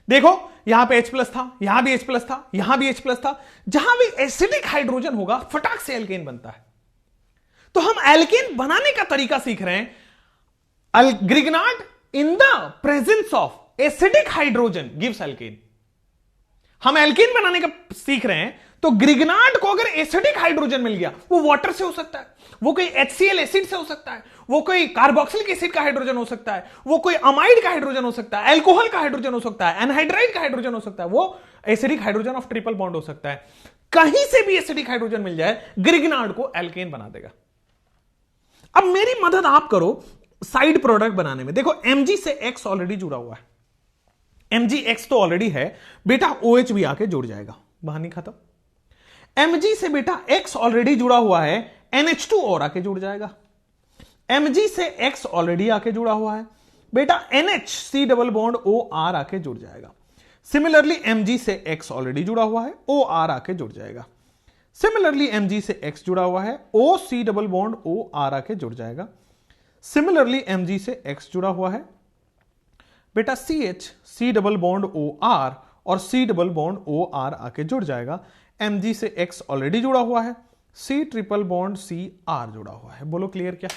देखो यहां पे H प्लस था, यहां भी H प्लस था, यहां भी H प्लस था, जहां भी एसिडिक हाइड्रोजन होगा फटाक से एल्केन बनता है। तो हम एल्केन बनाने का तरीका सीख रहे हैं। Grignard in the presence of acidic hydrogen gives alkane. हम एल्केन बनाने का सीख रहे हैं, तो ग्रिग्नार्ड को अगर एसिडिक हाइड्रोजन मिल गया, वो वाटर से हो सकता है, वो कोई HCl एसिड से हो सकता है, वो कोई कार्बोक्सिलिक एसिड का हाइड्रोजन हो सकता है, वो कोई अमाइड का हाइड्रोजन हो सकता है, अल्कोहल का हाइड्रोजन हो सकता है, एनहाइड्राइड का हाइड्रोजन हो सकता है, वो acidic hydrogen of triple bond हो सकता है। कहीं से भी एसिडिक हाइड्रोजन मिल जाए, ग्रिग्नार्ड को एल्केन बना देगा। अब मेरी मदद आप करो साइड प्रोडक्ट बनाने में। देखो Mg से X ऑलरेडी जुड़ा हुआ है, MgX तो ऑलरेडी है बेटा, OH भी आके जुड़ जाएगा, बहानी खत्म। Mg से बेटा X ऑलरेडी जुड़ा हुआ है, NH2 और आके जुड़ जाएगा। Mg से X ऑलरेडी आके जुड़ा हुआ है बेटा, NH C double bond OR आके जुड़ जाएगा। सिमिलरली Mg से X ऑलरेडी जुड़ा हुआ है, OR आके जुड़ जाएगा। सिमिलरली Mg से X जुड़ा हुआ है, OC डबल बॉन्ड OR आके जुड़ जाएगा। सिमिलरली Mg से X जुड़ा हुआ है बेटा, CH C double bond OR और C डबल बॉन्ड OR आके जुड़ जाएगा। Mg से X ऑलरेडी जुड़ा हुआ है, C ट्रिपल बॉन्ड CR जुड़ा हुआ है। बोलो क्लियर क्या?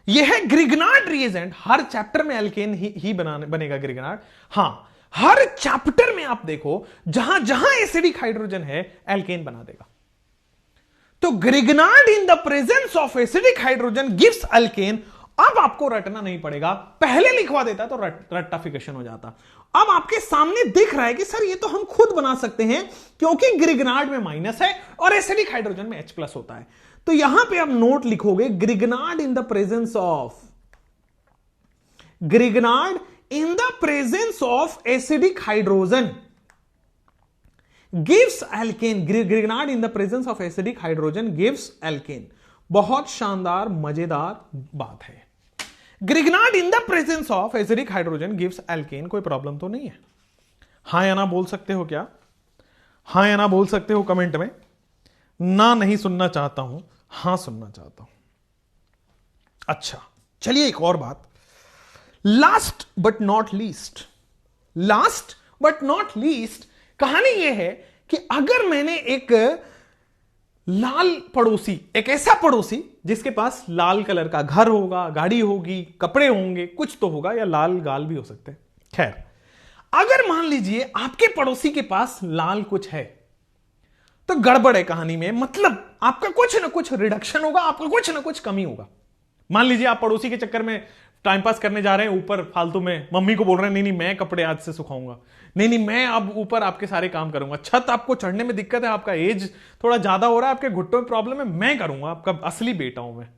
यह है ग्रिग्नार्ड रिएजेंट। हर चैप्टर में एल्केन ही बनेगा ग्रिग्नार्ड। हां, हर चैप्टर में आप देखो जहां जहां एसिडिक हाइड्रोजन है एल्केन बना देगा। तो Grignard in the presence of acidic hydrogen gives alkane. अब आपको रटना नहीं पड़ेगा, पहले लिखवा देता तो रट्टाफिकेशन हो जाता। अब आपके सामने दिख रहा है कि सर ये तो हम खुद बना सकते हैं, क्योंकि ग्रिग्नार्ड में माइनस है और एसिडिक हाइड्रोजन में H प्लस होता है। तो यहां पे आप नोट लिखोगे, Grignard in the presence of, Grignard in the presence of acidic hydrogen gives alkane. Grignard in the presence of acidic hydrogen gives alkane. बहुत शानदार मजेदार बात है। Grignard in the presence of acidic hydrogen gives alkane. कोई problem तो नहीं है? हां या ना बोल सकते हो क्या? हां या ना बोल सकते हो कमेंट में। ना नहीं सुनना चाहता हूं, हां सुनना चाहता हूं। अच्छा चलिए एक और बात, last but not least. Last but not least कहानी यह है कि अगर मैंने एक लाल पड़ोसी, एक ऐसा पड़ोसी जिसके पास लाल कलर का घर होगा, गाड़ी होगी, कपड़े होंगे, कुछ तो होगा, या लाल गाल भी हो सकते हैं। खैर, अगर मान लीजिए आपके पड़ोसी के पास लाल कुछ है, तो गड़बड़ है कहानी में। मतलब आपका कुछ ना कुछ रिडक्शन होगा, आपका कुछ ना कुछ कमी होगा। मान लीजिए आप पड़ोसी के चक्कर में टाइम पास करने जा रहे हैं, ऊपर फालतू में मम्मी को बोल रहे हैं नहीं नहीं मैं कपड़े आज से सुखाऊंगा, नहीं नहीं मैं अब ऊपर आपके सारे काम करूंगा, छत आपको चढ़ने में दिक्कत है, आपका एज थोड़ा ज्यादा हो रहा है, आपके घुट्टों में प्रॉब्लम है, मैं करूंगा, आपका असली बेटा हूं मैं।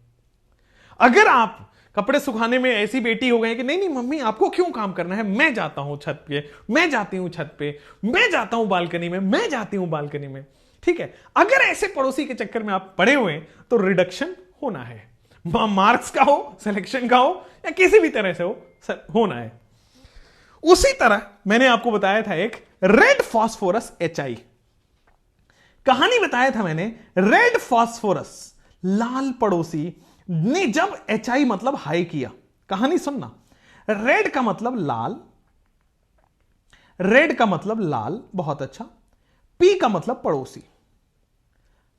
अगर आप कपड़े सुखाने में ऐसी बेटी हो गए कि नहीं नहीं मम्मी आपको क्यों काम करना है, मैं जाता हूं छत पे, मैं जाती हूं छत पे, मैं जाता हूं बालकनी में, मैं जाती हूं बालकनी में, ठीक है। अगर ऐसे पड़ोसी के चक्कर में आप पड़े हुए तो रिडक्शन होना है, मार्क्स का हो, सिलेक्शन का हो, या किसी भी तरह से हो, होना है। उसी तरह मैंने आपको बताया था एक रेड फास्फोरस HI, कहानी बताया था मैंने, रेड फास्फोरस लाल पड़ोसी ने जब HI मतलब हाई किया, कहानी सुनना, रेड का मतलब लाल, रेड का मतलब लाल, बहुत अच्छा, पी का मतलब पड़ोसी,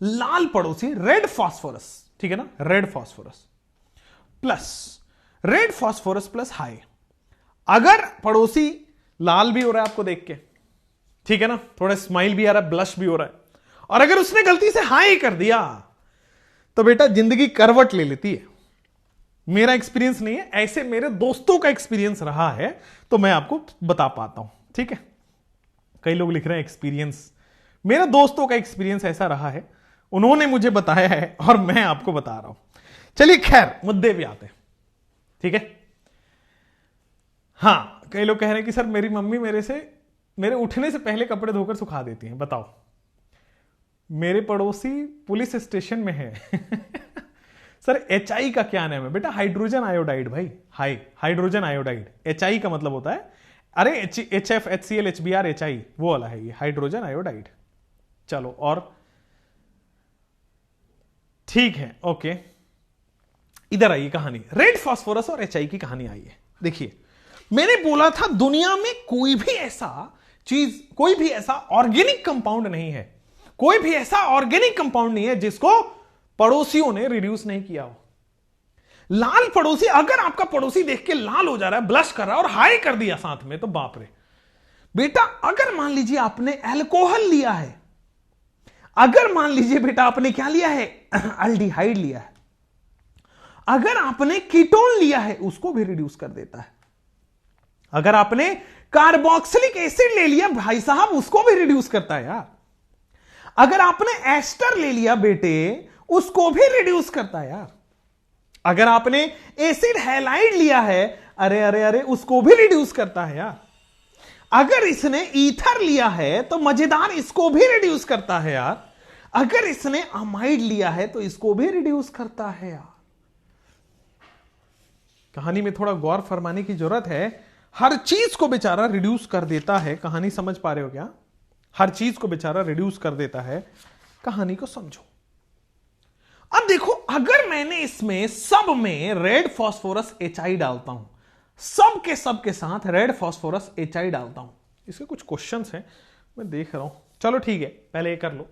लाल पड़ोसी, रेड फास्फोरस, ठीक है ना, red phosphorus plus red phosphorus plus high. अगर पड़ोसी लाल भी हो रहा है आपको देख के, ठीक है ना, थोड़ा स्माइल भी आ रहा है, ब्लश भी हो रहा है, और अगर उसने गलती से हाई कर दिया तो बेटा जिंदगी करवट ले लेती है। मेरा एक्सपीरियंस नहीं है, ऐसे मेरे दोस्तों का एक्सपीरियंस रहा है तो मैं आपको बता पाता हूं, ठीक है। कई लोग लिख रहे हैं एक्सपीरियंस, मेरे दोस्तों का एक्सपीरियंस ऐसा रहा है, उन्होंने मुझे बताया है और मैं आपको बता रहा हूं। चलिए खैर मुद्दे पे आते हैं, ठीक है। हां, कई लोग कह रहे हैं कि सर मेरी मम्मी मेरे उठने से पहले कपड़े धोकर सुखा देती हैं, बताओ। मेरे पड़ोसी पुलिस स्टेशन में है सर HI का क्या नाम है बेटा? हाइड्रोजन आयोडाइड भाई, हाइड्रोजन आयोडाइड। HI का मतलब होता है, अरे HF HCl HBr HI वो वाला है, ये हाइड्रोजन आयोडाइड। चलो और ठीक है, ओके, इधर आइए, कहानी रेड फास्फोरस और HI की कहानी आई है। देखिए मैंने बोला था दुनिया में कोई भी ऐसा चीज, कोई भी ऐसा ऑर्गेनिक कंपाउंड नहीं है, कोई भी ऐसा ऑर्गेनिक कंपाउंड नहीं है जिसको पड़ोसियों ने रिड्यूस नहीं किया हो। लाल पड़ोसी, अगर आपका पड़ोसी देख के लाल हो जा रहा है, ब्लश कर रहा है और हाई कर दिया साथ में, तो बाप रे बेटा। अगर मान लीजिए आपने अल्कोहल लिया है, अगर मान लीजिए बेटा आपने क्या लिया है, अल्डिहाइड लिया है, अगर आपने कीटोन लिया है उसको भी रिड्यूस कर देता है। अगर आपने कार्बोक्सिलिक एसिड ले लिया भाई साहब, उसको भी रिड्यूस करता है यार। अगर आपने एस्टर ले लिया बेटे, उसको भी रिड्यूस करता है यार। अगर आपने एसिड हैलाइड लिया है, अरे अरे अरे, उसको भी रिड्यूस करता है यार। अगर इसने ईथर लिया है तो मजेदार, इसको भी रिड्यूस करता है यार। अगर इसने अमाइड लिया है तो इसको भी रिड्यूस करता है यार। कहानी में थोड़ा गौर फरमाने की जरूरत है। हर चीज को बेचारा रिड्यूस कर देता है। कहानी समझ पा रहे हो क्या? हर चीज को बेचारा रिड्यूस कर देता है। कहानी को समझो। अब देखो, अगर मैंने इसमें सब में रेड फास्फोरस HI डालता हूं, सब के साथ रेड फास्फोरस HI डालता हूं, इसके कुछ क्वेश्चंस हैं मैं देख रहा हूं। चलो ठीक है, पहले ये कर लो।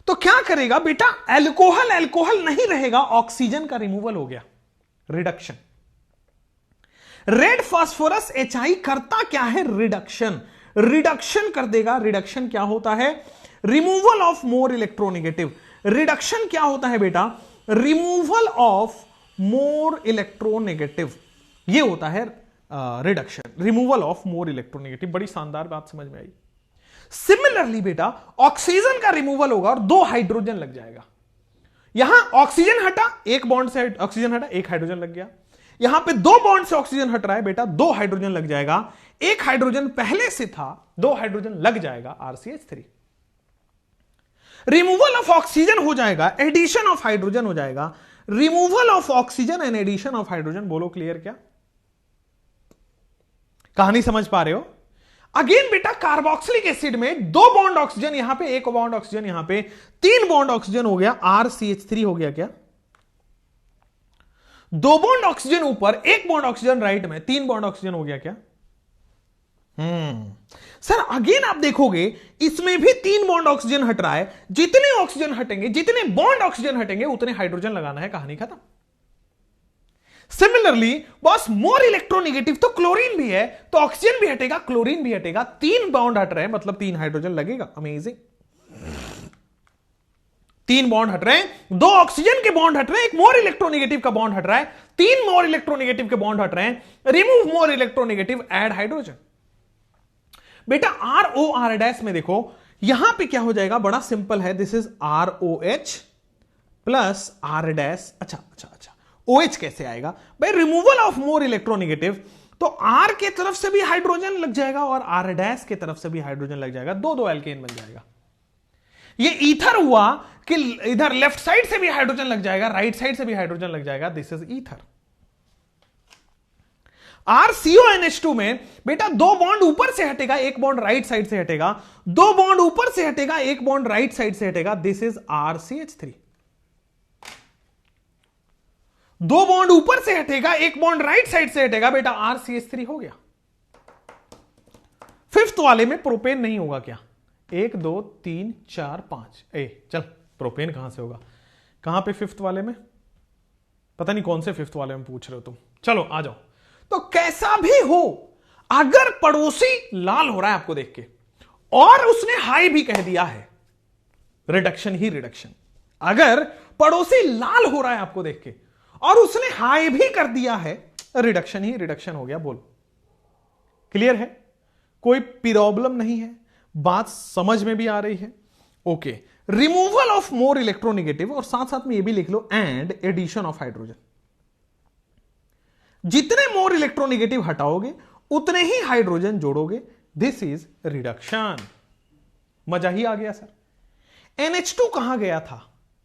तो क्या करेगा बेटा, अल्कोहल अल्कोहल नहीं रहेगा, ऑक्सीजन का रिमूवल हो गया, रिडक्शन। रेड फास्फोरस HI करता क्या है, रिडक्शन। रिडक्शन कर देगा। रिडक्शन क्या होता है, removal of more electronegative. Reduction क्या होता है बेटा, रिमूवल ऑफ मोर इलेक्ट्रोनेगेटिव, ये होता है reduction, removal of more electronegative. बड़ी शानदार बात समझ में आई। सिमिलरली बेटा, ऑक्सीजन का रिमूवल होगा और 2 हाइड्रोजन लग जाएगा। यहां ऑक्सीजन हटा, एक बॉन्ड से ऑक्सीजन हटा, 1 हाइड्रोजन लग गया। यहां पे 2 बॉन्ड से ऑक्सीजन हट रहा है बेटा, 2 हाइड्रोजन लग जाएगा। 1 हाइड्रोजन पहले से था, 2 हाइड्रोजन लग जाएगा, RCH3। रिमूवल ऑफ ऑक्सीजन हो जाएगा, एडिशन ऑफ हाइड्रोजन हो जाएगा। Removal of oxygen and addition of hydrogen, बोलो क्लियर क्या? कहानी समझ पा रहे हो? अगेन बेटा, कार्बोक्सिलिक एसिड में 2 बॉन्ड ऑक्सीजन यहां पे, 1 बॉन्ड ऑक्सीजन यहां पे, 3 बॉन्ड ऑक्सीजन हो गया, RCH3 हो गया क्या? 2 बॉन्ड ऑक्सीजन ऊपर, 1 बॉन्ड ऑक्सीजन राइट में, 3 बॉन्ड ऑक्सीजन हो गया क्या? सर अगेन आप देखोगे इसमें भी 3 बॉन्ड ऑक्सीजन हट रहा है। जितने ऑक्सीजन हटेंगे, जितने बॉन्ड ऑक्सीजन हटेंगे, उतने हाइड्रोजन लगाना है, कहानी खत्म। सिमिलरली बॉस, मोर इलेक्ट्रोनेगेटिव तो क्लोरीन भी है, तो ऑक्सीजन भी हटेगा, क्लोरीन भी हटेगा। 3 बॉन्ड हट रहे हैं, मतलब 3 हाइड्रोजन लगेगा। अमेजिंग। 3 बॉन्ड हट रहे हैं, 2 ऑक्सीजन के बॉन्ड हट रहे हैं, 1 मोर इलेक्ट्रोनेगेटिव का बॉन्ड हट रहा है, 3 मोर इलेक्ट्रोनेगेटिव के बॉन्ड हट रहे हैं। Remove more electronegative, add hydrogen. बेटा ROR डैश में देखो, यहां पे क्या हो जाएगा, बड़ा सिंपल है। This is ROH plus R dash. अच्छा, OH कैसे आएगा भाई? रिमूवल ऑफ मोर इलेक्ट्रोनेगेटिव, तो R के तरफ से भी हाइड्रोजन लग जाएगा और R डैश के तरफ से भी हाइड्रोजन लग जाएगा, 2 एल्केन बन जाएगा। ये ईथर हुआ कि इधर लेफ्ट साइड से भी हाइड्रोजन लग जाएगा, राइट साइड से भी हाइड्रोजन लग जाएगा। This is ether. RCONH2 में बेटा 2 बॉन्ड ऊपर से हटेगा, 1 बॉन्ड राइट साइड से हटेगा, 2 बॉन्ड ऊपर से हटेगा, 1 बॉन्ड राइट साइड से हटेगा, दिस इज RCH3। 2 बॉन्ड ऊपर से हटेगा, 1 बॉन्ड राइट साइड से हटेगा, बेटा RCH3 हो गया। फिफ्थ वाले में प्रोपेन नहीं होगा क्या? 1 2 3 4 5 चल प्रोपेन कहां से होगा? कहां पे फिफ्थ वाले में? पता नहीं कौन से फिफ्थ वाले में पूछ रहे हो तुम। चलो आ जाओ। तो कैसा भी हो, अगर पड़ोसी लाल हो रहा है आपको देख के और उसने हाई भी कह दिया है, रिडक्शन ही रिडक्शन। अगर पड़ोसी लाल हो रहा है आपको देख के और उसने हाई भी कर दिया है, रिडक्शन ही रिडक्शन हो गया। बोल क्लियर है? कोई प्रॉब्लम नहीं है? बात समझ में भी आ रही है? Okay. Removal of more electronegative, और साथ साथ में ये भी लिख लो एंड एडिशन ऑफ हाइड्रोजन। जितने मोर इलेक्ट्रोनेगेटिव हटाओगे उतने ही हाइड्रोजन जोड़ोगे, दिस इज रिडक्शन। मजा ही आ गया सर। NH2 कहां गया था?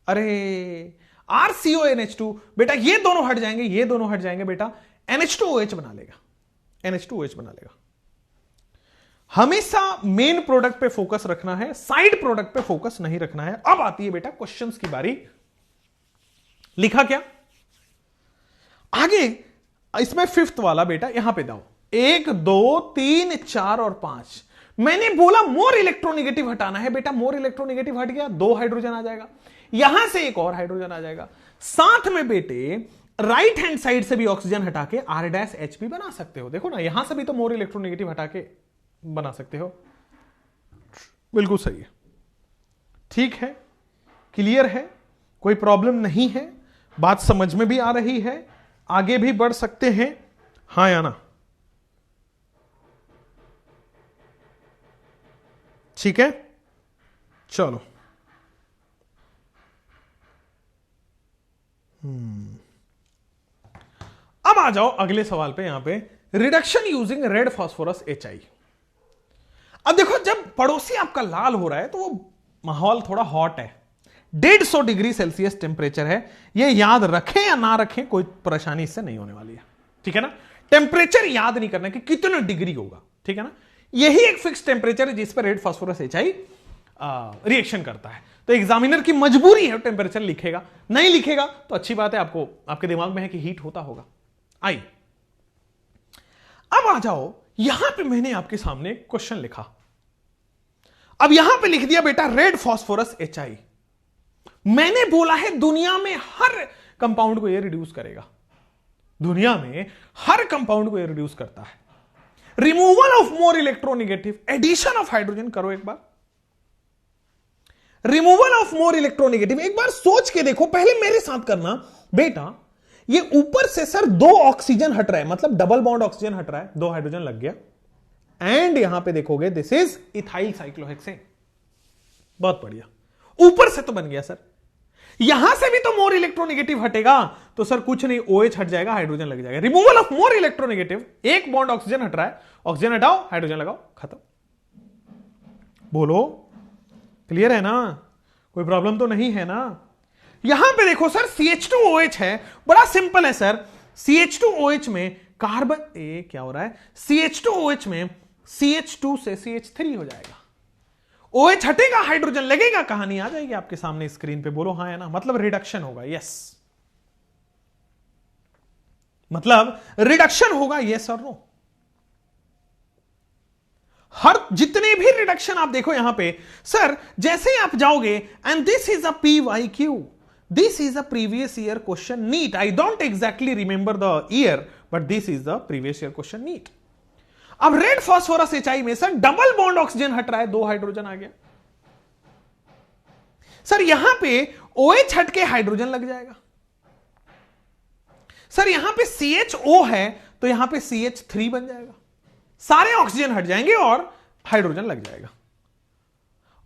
अरे RCONH2 बेटा, ये दोनों हट जाएंगे, ये दोनों हट जाएंगे बेटा, NH2OH बना लेगा, NH2OH बना लेगा। हमेशा मेन प्रोडक्ट पे फोकस रखना है, साइड प्रोडक्ट पे फोकस नहीं रखना है। अब आती है बेटा क्वेश्चंस की बारी। लिखा क्या आगे? इसमें फिफ्थ वाला बेटा यहां पे दाओ, 1 2 3 4 और 5। मैंने बोला मोर इलेक्ट्रोनेगेटिव हटाना है बेटा, मोर इलेक्ट्रोनेगेटिव हट गया, 2 हाइड्रोजन आ जाएगा, यहां से एक और हाइड्रोजन आ जाएगा। साथ में बेटे राइट हैंड साइड से भी ऑक्सीजन हटा के R-H भी बना सकते हो। देखो ना, यहां से भी तो मोर इलेक्ट्रोनेगेटिव हटा के बना सकते हो। बिल्कुल सही है, ठीक है, क्लियर है, कोई प्रॉब्लम नहीं है, बात समझ में भी आ रही है, आगे भी बढ़ सकते हैं, हाँ या ना? ठीक है, चलो। अब आ जाओ अगले सवाल पे। यहां पे reduction using red phosphorus HI। अब देखो, जब पड़ोसी आपका लाल हो रहा है तो वो माहौल थोड़ा हॉट है, 150 डिग्री सेल्सियस टेम्परेचर है। ये याद रखें या ना रखें, कोई परेशानी इससे नहीं होने वाली है, ठीक है ना? टेम्परेचर याद नहीं करना कि कितना डिग्री होगा, ठीक है ना? यही एक फिक्स टेम्परेचर है जिस पर रेड फास्फोरस HI रिएक्शन करता है। तो एग्जामिनर की मजबूरी है टेम्परेचर लिखेगा, नहीं लिखेगा तो अच्छी बात है, आपको आपके दिमाग में है कि हीट होता होगा। आई अब आ जाओ, यहां पे मैंने आपके सामने क्वेश्चन लिखा। अब यहां पे लिख दिया बेटा रेड फास्फोरस HI। मैंने बोला है दुनिया में हर कंपाउंड को यह रिड्यूस करेगा, दुनिया में हर कंपाउंड को यह रिड्यूस करता है। Removal of more electronegative, addition of hydrogen करो एक बार। रिमूवल ऑफ मोर इलेक्ट्रोनेगेटिव, एक बार सोच के देखो, पहले मेरे साथ करना बेटा। ये ऊपर से सर 2 ऑक्सीजन हट रहा है, मतलब डबल बॉन्ड ऑक्सीजन हट रहा है, 2 हाइड्रोजन लग गया। एंड यहां पे देखोगे दिस इज इथाइल साइक्लोहेक्सेन। बहुत बढ़िया, ऊपर से तो बन गया सर। यहां से भी तो मोर इलेक्ट्रोनेगेटिव हटेगा, तो सर कुछ नहीं, OH हट जाएगा, हाइड्रोजन लग जाएगा। Removal of more electronegative, 1 bond oxygen हट रहा है, ऑक्सीजन हटाओ, हाइड्रोजन लगाओ, खत्म। बोलो क्लियर है ना? कोई प्रॉब्लम तो नहीं है ना? यहां पे देखो सर CH2OH है, बड़ा सिंपल है सर। CH2OH में कार्बन क्या हो रहा है? CH2OH में CH2 से CH3 हो जाएगा, OH हटेगा, हाइड्रोजन लगेगा, कहानी आ जाएगी आपके सामने स्क्रीन पे। बोलो हाँ है ना? मतलब रिडक्शन होगा, यस। मतलब रिडक्शन होगा, यस और नो। हर जितने भी रिडक्शन आप देखो यहां पे सर, जैसे ही आप जाओगे, and this is a PYQ, this is a previous year question NEET. I don't exactly remember the year, but this is the previous year question NEET. अब रेड फास्फोरस HI में सर डबल बॉन्ड ऑक्सीजन हट रहा है, 2 hydrogen आ गया sir. यहां पे OH हट के हाइड्रोजन लग जाएगा सर। यहां पे CHO है तो यहां पे CH3 बन जाएगा, सारे ऑक्सीजन हट जाएंगे और हाइड्रोजन लग जाएगा।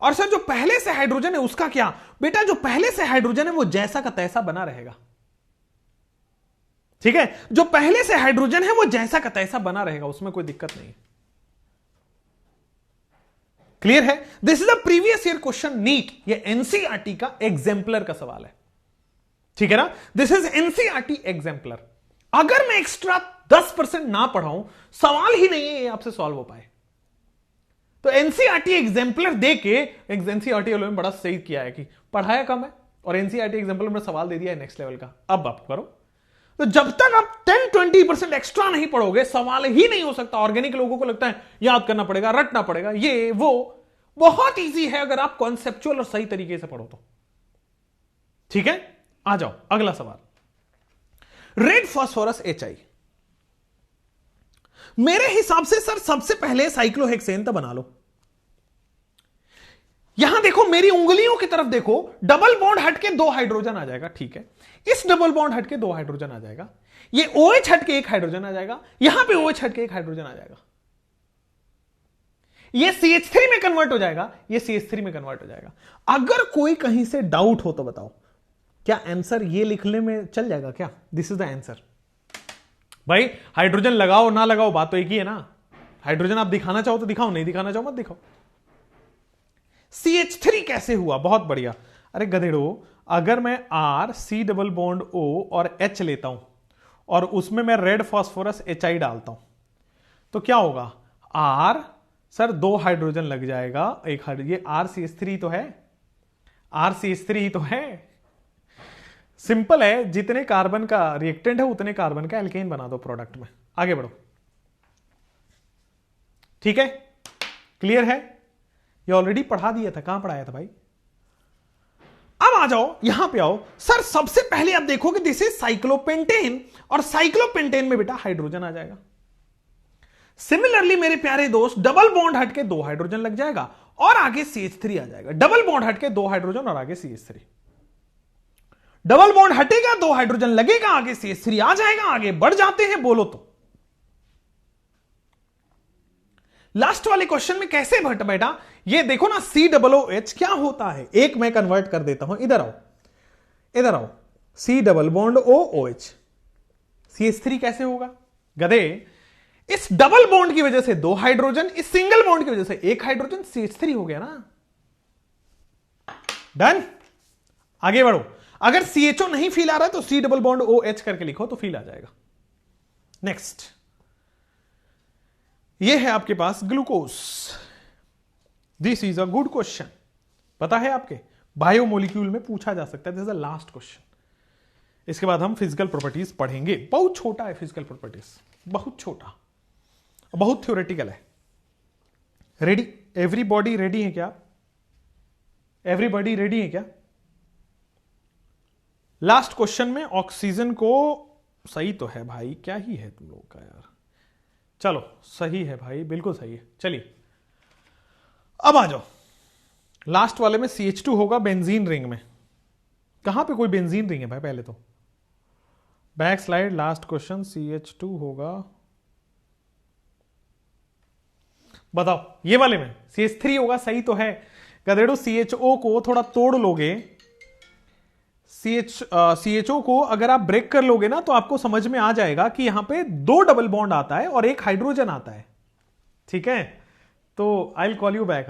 और सर जो पहले से हाइड्रोजन है उसका क्या? बेटा जो पहले से हाइड्रोजन है वो जैसा का तैसा बना रहेगा, ठीक है? जो पहले से हाइड्रोजन है वो जैसा का तैसा बना रहेगा, उसमें कोई दिक्कत नहीं। क्लियर है? This is a previous year question NEET. ये NCERT का एग्जाम्पलर का सवाल है, ठीक है ना? This is NCERT exemplar. अगर मैं एक्स्ट्रा 10% ना पढ़ाऊं, सवाल ही नहीं है ये आपसे सॉल्व हो पाए। तो एनसीईआरटी एग्जाम्पलर दे के, एनसीईआरटी वालों ने बड़ा सही किया है कि पढ़ाया कम है और एनसीईआरटी एग्जाम्पलर में सवाल दे दिया है नेक्स्ट लेवल का, अब आप करो। तो जब तक आप 10-20% एक्स्ट्रा नहीं पढ़ोगे सवाल ही नहीं हो सकता। ऑर्गेनिक लोगों को लगता है याद करना पड़ेगा, रटना पड़ेगा, ये वो, बहुत इजी है अगर आप कॉन्सेप्चुअल और सही तरीके से पढ़ो तो। ठीक है, आ जाओ अगला सवाल। रेड फास्फोरस HI, मेरे हिसाब से सर सबसे पहले साइक्लोहेक्सेन तो बना लो। यहां देखो, मेरी उंगलियों की तरफ देखो, डबल बॉन्ड हट के 2 हाइड्रोजन आ जाएगा, ठीक है। इस डबल बॉन्ड हट के 2 हाइड्रोजन आ जाएगा, ये OH हट के 1 हाइड्रोजन आ जाएगा, यहां पे OH हट के 1 हाइड्रोजन आ जाएगा, ये CH3 में कन्वर्ट हो जाएगा, ये CH3 में कन्वर्ट हो जाएगा। अगर कोई कहीं से डाउट हो तो बताओ, क्या आंसर ये लिखने में चल जाएगा क्या? This is the answer. भाई हाइड्रोजन लगाओ ना लगाओ बात तो एक ही है ना। हाइड्रोजन आप दिखाना चाहो तो दिखाओ, नहीं दिखाना चाहो मत दिखाओ। CH3 कैसे हुआ? बहुत बढ़िया। अरे गधेड़ो, अगर मैं R, C double bond O और H लेता हूं और उसमें मैं रेड फास्फोरस HI डालता हूं तो क्या होगा? R, सर 2 हाइड्रोजन लग जाएगा, एक हाइड्रोजन, ये RCH3 तो है, RCH3 तो है। सिंपल है, जितने कार्बन का रिएक्टेंट है उतने कार्बन का एल्केन बना दो प्रोडक्ट में। आगे बढ़ो, ठीक है, क्लियर है? ये ऑलरेडी पढ़ा दिया था, कहां पढ़ाया था भाई? अब आ जाओ, यहां पे आओ। सर सबसे पहले आप देखोगे दिस इज साइक्लोपेंटेन, और साइक्लोपेंटेन में बेटा हाइड्रोजन आ जाएगा। सिमिलरली मेरे प्यारे दोस्त, डबल बॉन्ड हट के 2 हाइड्रोजन लग जाएगा और आगे CH3 आ जाएगा। डबल बॉन्ड हट के 2 हाइड्रोजन और आगे CH3, डबल बॉन्ड हटेगा 2 हाइड्रोजन लगेगा, आगे CH3 आ जाएगा। आगे बढ़ जाते हैं, बोलो तो लास्ट वाले क्वेश्चन में कैसे भट बेटा? ये देखो ना, COOH क्या होता है, एक मैं कन्वर्ट कर देता हूं, इधर आओ, इधर आओ। C double bond OH, CH3 कैसे होगा गधे? इस डबल बॉन्ड की वजह से 2 हाइड्रोजन, इस सिंगल बॉन्ड की वजह से 1 हाइड्रोजन, CH3 हो गया ना। डन, आगे बढ़ो। अगर CHO नहीं फील आ रहा है तो C डबल बॉन्ड OH करके लिखो तो फील आ जाएगा। नेक्स्ट, ये है आपके पास glucose. This is a good question, पता है आपके बायोमोलिक्यूल में पूछा जा सकता है। This is the last question. इसके बाद हम फिजिकल प्रॉपर्टीज पढ़ेंगे। बहुत छोटा है फिजिकल प्रॉपर्टीज, बहुत छोटा, बहुत थ्योरेटिकल है। रेडी? एवरीबॉडी रेडी है क्या? एवरीबॉडी रेडी है क्या? लास्ट क्वेश्चन में ऑक्सीजन को, सही तो है भाई, क्या ही है तुम लोगों का यार। चलो सही है भाई, बिल्कुल सही है। चलिए अब आ जाओ, लास्ट वाले में CH2 होगा बेंजीन रिंग में। कहां पे कोई बेंजीन रिंग है भाई? पहले तो back slide, last question, CH2 होगा, बताओ। ये वाले में CH3 होगा, सही तो है गधेड़ो। CHO को थोड़ा तोड़ लोगे, CHO को अगर आप ब्रेक कर लोगे ना तो आपको समझ में आ जाएगा कि यहां पे 2 डबल बॉन्ड आता है और 1 हाइड्रोजन आता है, ठीक है? तो I will call you back.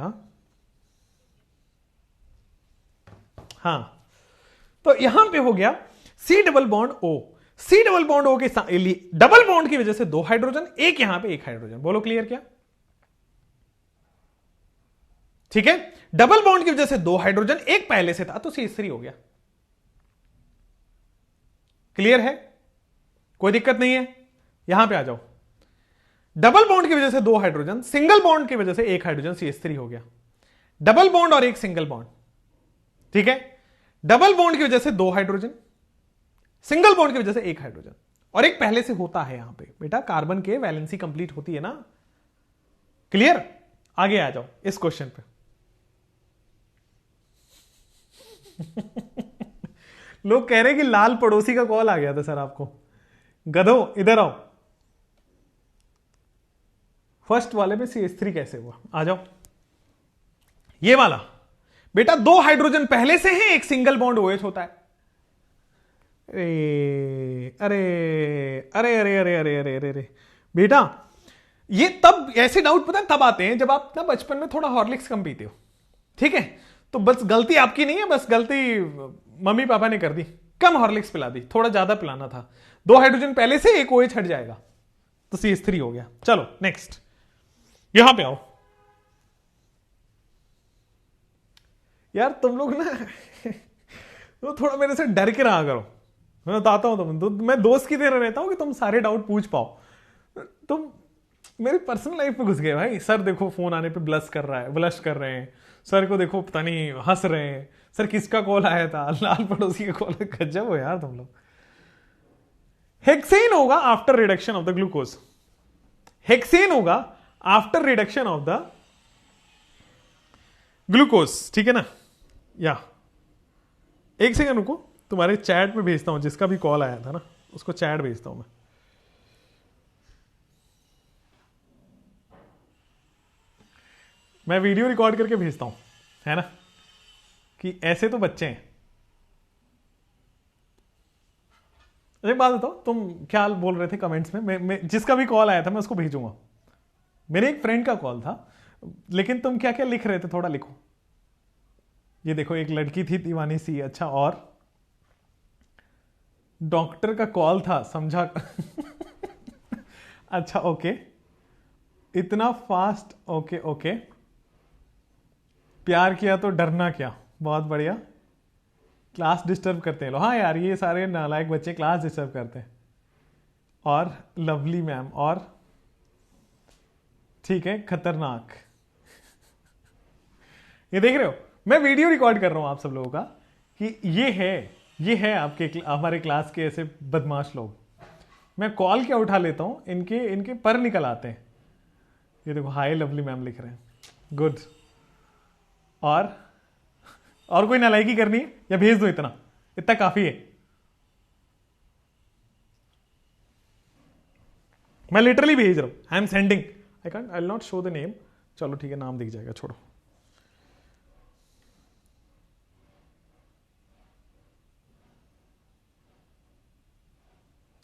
हाँ, तो यहां पे हो गया C double bond O। C double bond O के डबल बॉन्ड की वजह से 2 हाइड्रोजन, एक यहां पे 1 हाइड्रोजन। बोलो क्लियर क्या? ठीक है, डबल बॉन्ड की वजह से 2 हाइड्रोजन, एक पहले से था तो CH3 हो गया। क्लियर है? कोई दिक्कत नहीं है? यहां पे आ जाओ। डबल बॉन्ड की वजह से 2 हाइड्रोजन, सिंगल बॉन्ड की वजह से 1 हाइड्रोजन, CH3 हो गया। डबल बॉन्ड और 1 सिंगल बॉन्ड, ठीक है? डबल बॉन्ड की वजह से 2 हाइड्रोजन, सिंगल बॉन्ड की वजह से 1 हाइड्रोजन, और एक पहले से होता है यहां पे बेटा, कार्बन के वैलेंसी कंप्लीट होती है ना। क्लियर? आगे आ जाओ इस क्वेश्चन पे। लोग कह रहे कि लाल पड़ोसी का कॉल आ गया था सर आपको। गधो इधर आओ, फर्स्ट वाले में CH3 कैसे हुआ? आ जाओ। ये वाला बेटा 2 हाइड्रोजन पहले से है, एक सिंगल बॉन्ड OH होता है। अरे अरे अरे अरे अरे अरे अरे अरे अरे बेटा, ये तब ऐसे डाउट पता है तब आते हैं जब आप ना बचपन में थोड़ा हॉर्लिक्स कम पीते हो, ठीक है? तो बस गलती आपकी नहीं है, बस गलती मम्मी पापा ने कर दी, कम हॉर्लिक्स पिला दी, थोड़ा ज्यादा पिलाना था। 2 हाइड्रोजन पहले से, 1 OH हट जाएगा, तो CH3 हो गया। चलो नेक्स्ट, यहां पे आओ। यार तुम लोग ना तो थोड़ा मेरे से डर के रहा करो, मैं बताता हूं मैं दोस्त की तरह रहता हूं कि तुम सारे डाउट पूछ पाओ। तुम मेरी पर्सनल लाइफ में घुस गए भाई। सर देखो फोन आने पे ब्लश कर रहे हैं, सर को देखो पता नहीं हंस रहे हैं, सर किसका कॉल आया था, लाल पड़ोसी का कॉल। गजब हो यार तुम लोग। हेक्सेन होगा after reduction of the glucose, hexane होगा after reduction of the glucose, ठीक है ना। या एक सेकंड रुको, तुम्हारे चैट में भेजता हूं, जिसका भी कॉल आया था ना उसको चैट भेजता हूं मैं वीडियो रिकॉर्ड करके भेजता हूं, है ना, कि ऐसे तो बच्चे हैं। एक बात बताओ, तुम क्या बोल रहे थे कमेंट्स में? मैं जिसका भी कॉल आया था मैं उसको भेजूंगा। मेरे एक फ्रेंड का कॉल था, लेकिन तुम क्या क्या लिख रहे थे थोड़ा लिखो। ये देखो, एक लड़की थी दीवानी सी। अच्छा, और डॉक्टर का कॉल था, समझा। अच्छा ओके, इतना फास्ट, ओके ओके। प्यार किया तो डरना क्या, बहुत बढ़िया। क्लास डिस्टर्ब करते हैं लोग, हाँ यार ये सारे नालायक बच्चे क्लास डिस्टर्ब करते हैं। और लवली मैम, और ठीक है, खतरनाक। ये देख रहे हो, मैं वीडियो रिकॉर्ड कर रहा हूं आप सब लोगों का कि ये है आपके हमारे क्लास के ऐसे बदमाश लोग। मैं कॉल क्या उठा लेता हूं, इनके पर निकल आते हैं। ये देखो, हाय लवली मैम लिख रहे हैं, गुड। और कोई नालायकी करनी है या भेज दो? इतना काफी है। मैं लिटरली भेज रहा हूं, I am sending. I will not show the name. चलो ठीक है, नाम दिख जाएगा, छोड़ो।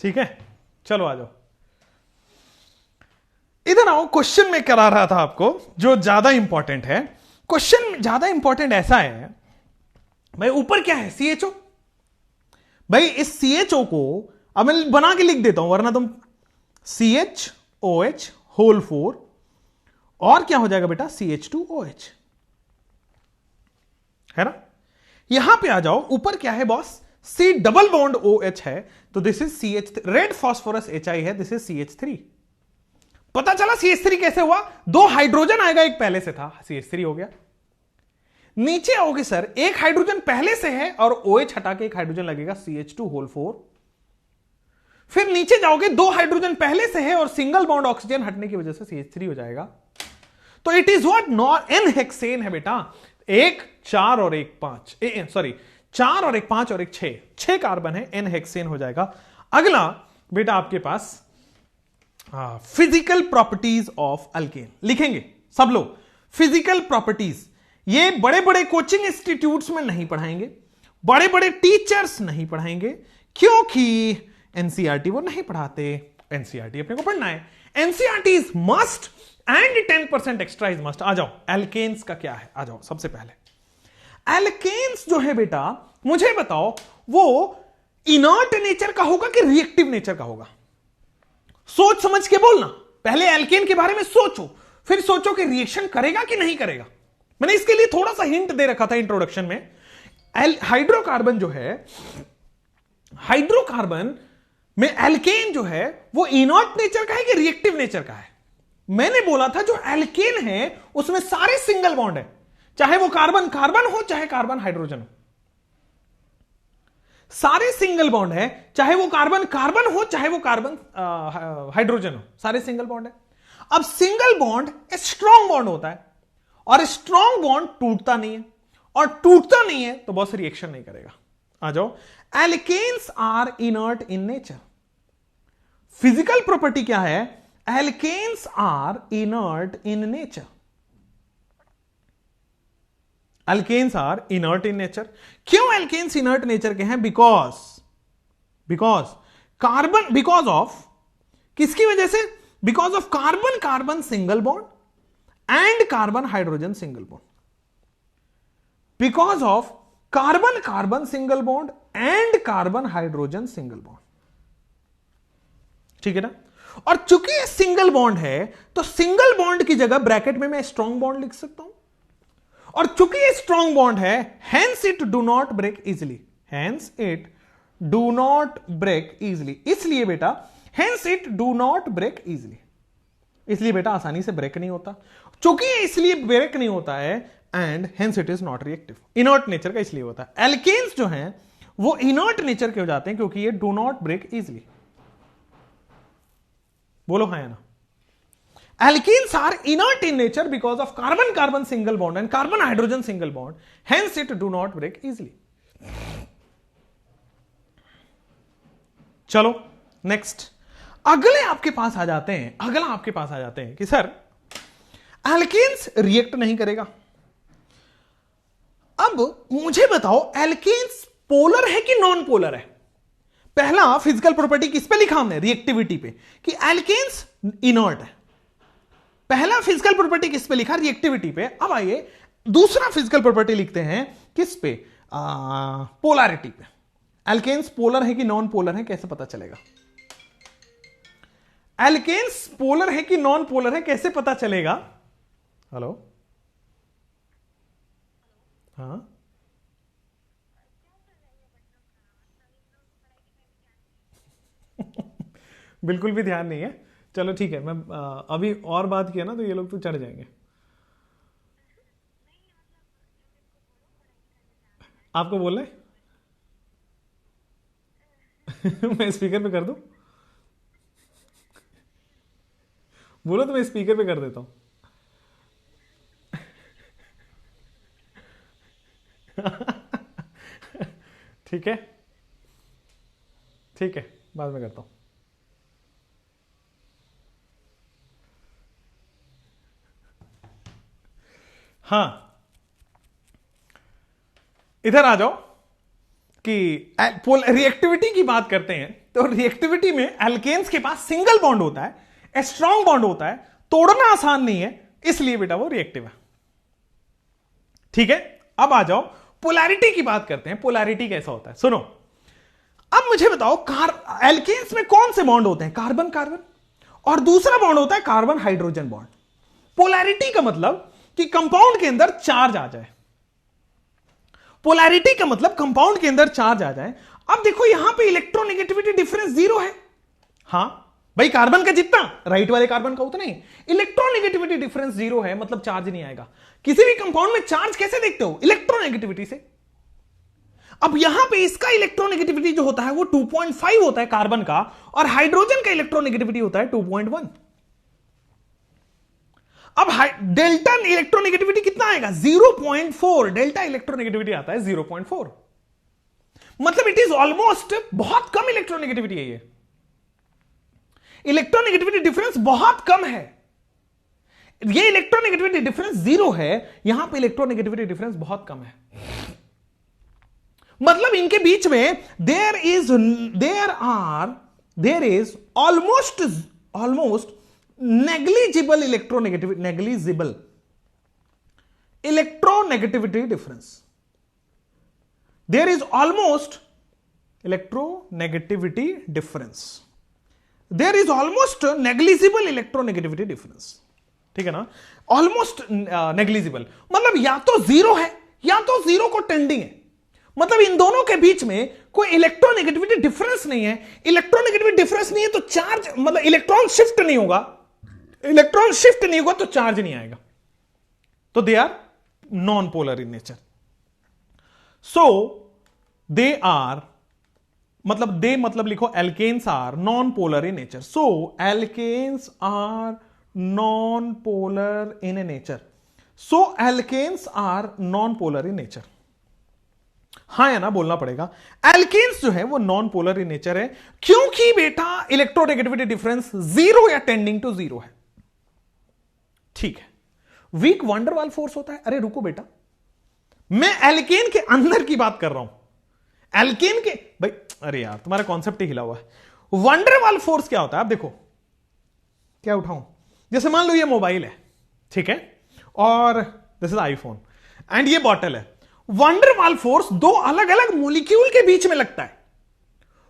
ठीक है, चलो आ जाओ इधर आओ। क्वेश्चन में करा रहा था आपको जो ज्यादा इंपॉर्टेंट है। क्वेश्चन ज्यादा इंपॉर्टेंट ऐसा है भाई, ऊपर क्या है? CHO। भाई इस CHO को अब मैं बना के लिख देता हूं, वरना तुम CHOH होल 4 और क्या हो जाएगा बेटा? CH2OH, है ना। यहां पे आ जाओ, ऊपर क्या है boss? C double bond OH है, तो this is CH3। Red phosphorus HI है, दिस इज CH3। पता चला CH3 कैसे हुआ? 2 हाइड्रोजन आएगा, एक पहले से था, CH3 हो गया। नीचे आओगे सर, एक हाइड्रोजन पहले से है और OH हटा के एक हाइड्रोजन लगेगा, CH2 होल 4। फिर नीचे जाओगे, 2 हाइड्रोजन पहले से है और सिंगल बॉन्ड ऑक्सीजन हटने की वजह से CH3 हो जाएगा। तो it is what? Not an hexane है बेटा। 1 4 और 1 5, सॉरी 4 और 1 5 और 1 6 कार्बन है, एन हेक्सेन हो जाएगा। अगला बेटा आपके पास फिजिकल प्रॉपर्टीज ऑफ अल्केन लिखेंगे सब लोग। फिजिकल प्रॉपर्टीज ये बड़े बड़े कोचिंग इंस्टीट्यूट्स में नहीं पढ़ाएंगे, बड़े बड़े टीचर्स नहीं पढ़ाएंगे, क्योंकि एनसीईआरटी वो नहीं पढ़ाते। एनसीईआरटी अपने को पढ़ना है। NCERT is must and 10% extra is must. आ जाओ, एल्केन्स का क्या है? आ जाओ, सबसे पहले एल्केन्स जो है बेटा, मुझे बताओ वो इनर्ट नेचर का होगा कि रिएक्टिव नेचर का होगा? सोच समझ के बोलना। पहले एल्केन के बारे में सोचो, फिर सोचो कि रिएक्शन करेगा कि नहीं करेगा। मैंने इसके लिए थोड़ा सा हिंट दे रखा था इंट्रोडक्शन में। हाइड्रोकार्बन जो है, हाइड्रोकार्बन में एल्केन जो है वो इनर्ट नेचर का है कि रिएक्टिव नेचर का है? मैंने बोला था जो एल्केन है उसमें सारे सिंगल बॉन्ड है, चाहे वो कार्बन कार्बन हो चाहे कार्बन हाइड्रोजन हो, सारे सिंगल बॉन्ड है, चाहे वो कार्बन कार्बन हो चाहे वो कार्बन हाइड्रोजन हो, सारे सिंगल बॉन्ड है। अब सिंगल बॉन्ड स्ट्रॉन्ग बॉन्ड होता है और स्ट्रॉन्ग बॉन्ड टूटता नहीं है, और टूटता नहीं है तो बहुत से रिएक्शन नहीं करेगा। आ जाओ, alkanes are inert in nature. Physical property क्या है? Alkanes are inert in nature. Alkanes are inert in nature. क्यों एल्केन्स इनर्ट नेचर के हैं? बिकॉज कार्बन, बिकॉज ऑफ किसकी वजह से? Because of carbon carbon single bond and carbon hydrogen single bond. Because of carbon carbon single bond and carbon hydrogen single bond. ठीक है ना। और चूंकि ये सिंगल बॉन्ड है तो सिंगल बॉन्ड की जगह ब्रैकेट में मैं स्ट्रॉन्ग बॉन्ड लिख सकता हूं, और चूंकि ये स्ट्रॉन्ग बॉन्ड है hence it do not break easily, hence it do not break easily, इसलिए बेटा hence it do not break easily, इसलिए बेटा आसानी से ब्रेक नहीं होता, चूंकि ये इसलिए ब्रेक नहीं होता है, and hence it is not reactive, inert nature का इसलिए होता है। एल्केन्स जो हैं वो इनर्ट नेचर के हो जाते हैं क्योंकि ये डू नॉट ब्रेक इजिली। बोलो हाँ या ना? Alkenes are inert in nature because of carbon-carbon single bond and carbon-hydrogen single bond. Hence, it do not break easily. चलो नेक्स्ट, अगले आपके पास आ जाते हैं, अगला आपके पास आ जाते हैं कि सर एल्केन्स रिएक्ट नहीं करेगा। अब मुझे बताओ एल्केन्स पोलर है कि नॉन पोलर है? पहला फिजिकल प्रॉपर्टी किस पे लिखा हमने? रिएक्टिविटी पे, कि एल्केन्स इनर्ट है। पहला फिजिकल प्रॉपर्टी किस पे लिखा? रिएक्टिविटी पे। अब आइए दूसरा फिजिकल प्रॉपर्टी लिखते हैं किस पे? पोलैरिटी पे। एल्केन्स पोलर है कि नॉन पोलर है कैसे पता चलेगा? एल्केन्स पोलर है कि नॉन पोलर है कैसे पता चलेगा? हेलो, हाँ बिल्कुल भी ध्यान नहीं है। चलो ठीक है, मैं अभी और बात किया ना तो ये लोग तो चढ़ जाएंगे। आपको बोल रहे मैं स्पीकर पे कर दूं? बोलो तो मैं स्पीकर पे कर देता हूं। ठीक है, ठीक है, बाद में करता हूं। हाँ, इधर आ जाओ कि रिएक्टिविटी की बात करते हैं तो रिएक्टिविटी में एल्केन्स के पास सिंगल बॉन्ड होता है, स्ट्रॉन्ग बॉन्ड होता है, तोड़ना आसान नहीं है, इसलिए बेटा वो रिएक्टिव है। ठीक है, अब आ जाओ पोलैरिटी की बात करते हैं। पोलैरिटी कैसा होता है सुनो। अब मुझे बताओ एल्केन्स में कौन से बॉन्ड होते हैं? कार्बन कार्बन, और दूसरा बॉन्ड होता है कार्बन हाइड्रोजन बॉन्ड। पोलैरिटी का मतलब कि कंपाउंड के अंदर चार्ज आ जाए। पोलैरिटी का मतलब कंपाउंड के अंदर चार्ज आ जाए। अब देखो यहां पे इलेक्ट्रोनेगेटिविटी डिफरेंस 0 है। हां भाई, कार्बन का जितना राइट वाले कार्बन का उतना ही। इलेक्ट्रोनेगेटिविटी डिफरेंस 0 है मतलब चार्ज नहीं आएगा। किसी भी कंपाउंड में चार्ज कैसे देखते हो? इलेक्ट्रोनेगेटिविटी से। अब यहां पे इसका इलेक्ट्रोनेगेटिविटी जो होता है वो 2.5 होता है कार्बन का, और हाइड्रोजन का इलेक्ट्रोनेगेटिविटी होता है 2.1। अब डेल्टा इलेक्ट्रोनेगेटिविटी कितना आएगा? 0.4। डेल्टा इलेक्ट्रोनेगेटिविटी आता है 0.4, मतलब इट इज ऑलमोस्ट, बहुत कम इलेक्ट्रोनेगेटिविटी है ये। इलेक्ट्रोनेगेटिविटी डिफरेंस बहुत कम है। ये इलेक्ट्रोनेगेटिविटी डिफरेंस 0 है, यहां पे इलेक्ट्रोनेगेटिविटी डिफरेंस बहुत कम है। मतलब इनके बीच में there is almost negligible electronegativity difference. There is almost electronegativity difference. There is almost negligible electronegativity difference. ठीक है ना? ऑलमोस्ट नेग्लिजिबल मतलब या तो 0 है या तो 0 को टेंडिंग है। मतलब इन दोनों के बीच में कोई इलेक्ट्रोनेगेटिविटी डिफरेंस नहीं है। इलेक्ट्रोनेगेटिविटी डिफरेंस नहीं है तो चार्ज, मतलब इलेक्ट्रॉन शिफ्ट नहीं होगा। इलेक्ट्रॉन शिफ्ट नहीं होगा तो चार्ज नहीं आएगा। तो they are non polar in nature. So they are, मतलब लिखो alkanes are non polar in nature. So alkanes are non polar in nature. So alkanes are non polar in nature. हाँ या ना बोलना पड़ेगा। एल्केन्स जो है वो नॉन पोलर इन नेचर है क्योंकि बेटा इलेक्ट्रोनेगेटिविटी डिफरेंस 0 या टेंडिंग टू 0 है। ठीक है, वीक वंडरवाल फोर्स होता है। अरे रुको बेटा, मैं एल्केन के अंदर की बात कर रहा हूं। एल्केन के भाई, अरे यार तुम्हारा कॉन्सेप्ट ही हिला हुआ है। वंडरवाल फोर्स क्या होता है? आप देखो, क्या उठाऊं? जैसे मान लो ये मोबाइल है, ठीक है, और दिस इज आईफोन एंड ये बॉटल है। वंडरवाल फोर्स दो अलग अलग मोलिक्यूल के बीच में लगता है।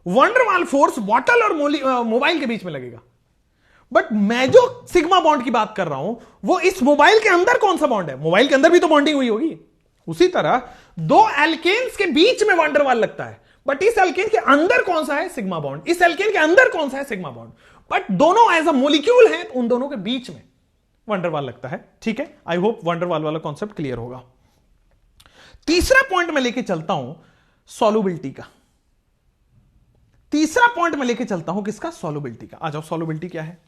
वंडरवाल फोर्स बॉटल और मोबाइल के बीच में लगेगा। बट मैं जो सिग्मा बॉन्ड की बात कर रहा हूं वो इस मोबाइल के अंदर कौन सा बॉन्ड है, मोबाइल के अंदर भी तो बॉन्डिंग हुई होगी। उसी तरह दो एल्केन्स के बीच में वंडरवाल लगता है, बट इस एल्केन के अंदर कौन सा है सिग्मा बॉन्ड, इस एल्केन के अंदर कौन सा है सिग्मा बॉन्ड, बट दोनों एज अ मोलिक्यूल है, तो उन दोनों के बीच में वंडरवाल लगता है। ठीक है, आई होप वंडरवाल वाला कॉन्सेप्ट क्लियर होगा। तीसरा पॉइंट मैं लेके चलता हूं सॉल्युबिलिटी का, तीसरा पॉइंट मैं लेके चलता हूं किसका, सॉल्युबिलिटी का। आ जाओ, सॉल्युबिलिटी क्या है।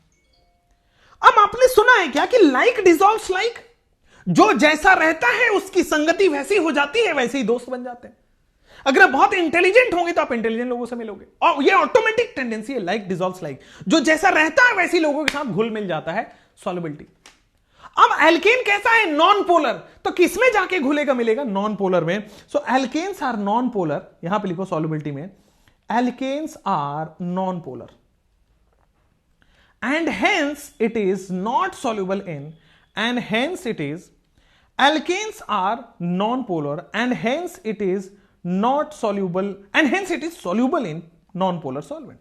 अब आपने सुना है क्या कि लाइक डिसॉल्व्स लाइक, जो जैसा रहता है उसकी संगति वैसी हो जाती है, वैसे ही दोस्त बन जाते हैं। अगर आप बहुत इंटेलिजेंट होंगे तो आप इंटेलिजेंट लोगों से मिलोगे, और ये ऑटोमेटिक टेंडेंसी है, लाइक डिसॉल्व्स लाइक, जो जैसा रहता है वैसे लोगों के साथ घुल मिल जाता है, सॉल्युबिलिटी। अब एल्केन कैसा है, नॉन पोलर, तो किसमें जाके घुलेगा मिलेगा, नॉन पोलर में। So alkanes are non polar, यहां पे लिखो सॉल्युबिलिटी में, alkanes are non polar and hence it is not soluble in, and hence it is, alkanes are non-polar and hence it is not soluble, and hence it is soluble in non-polar solvent,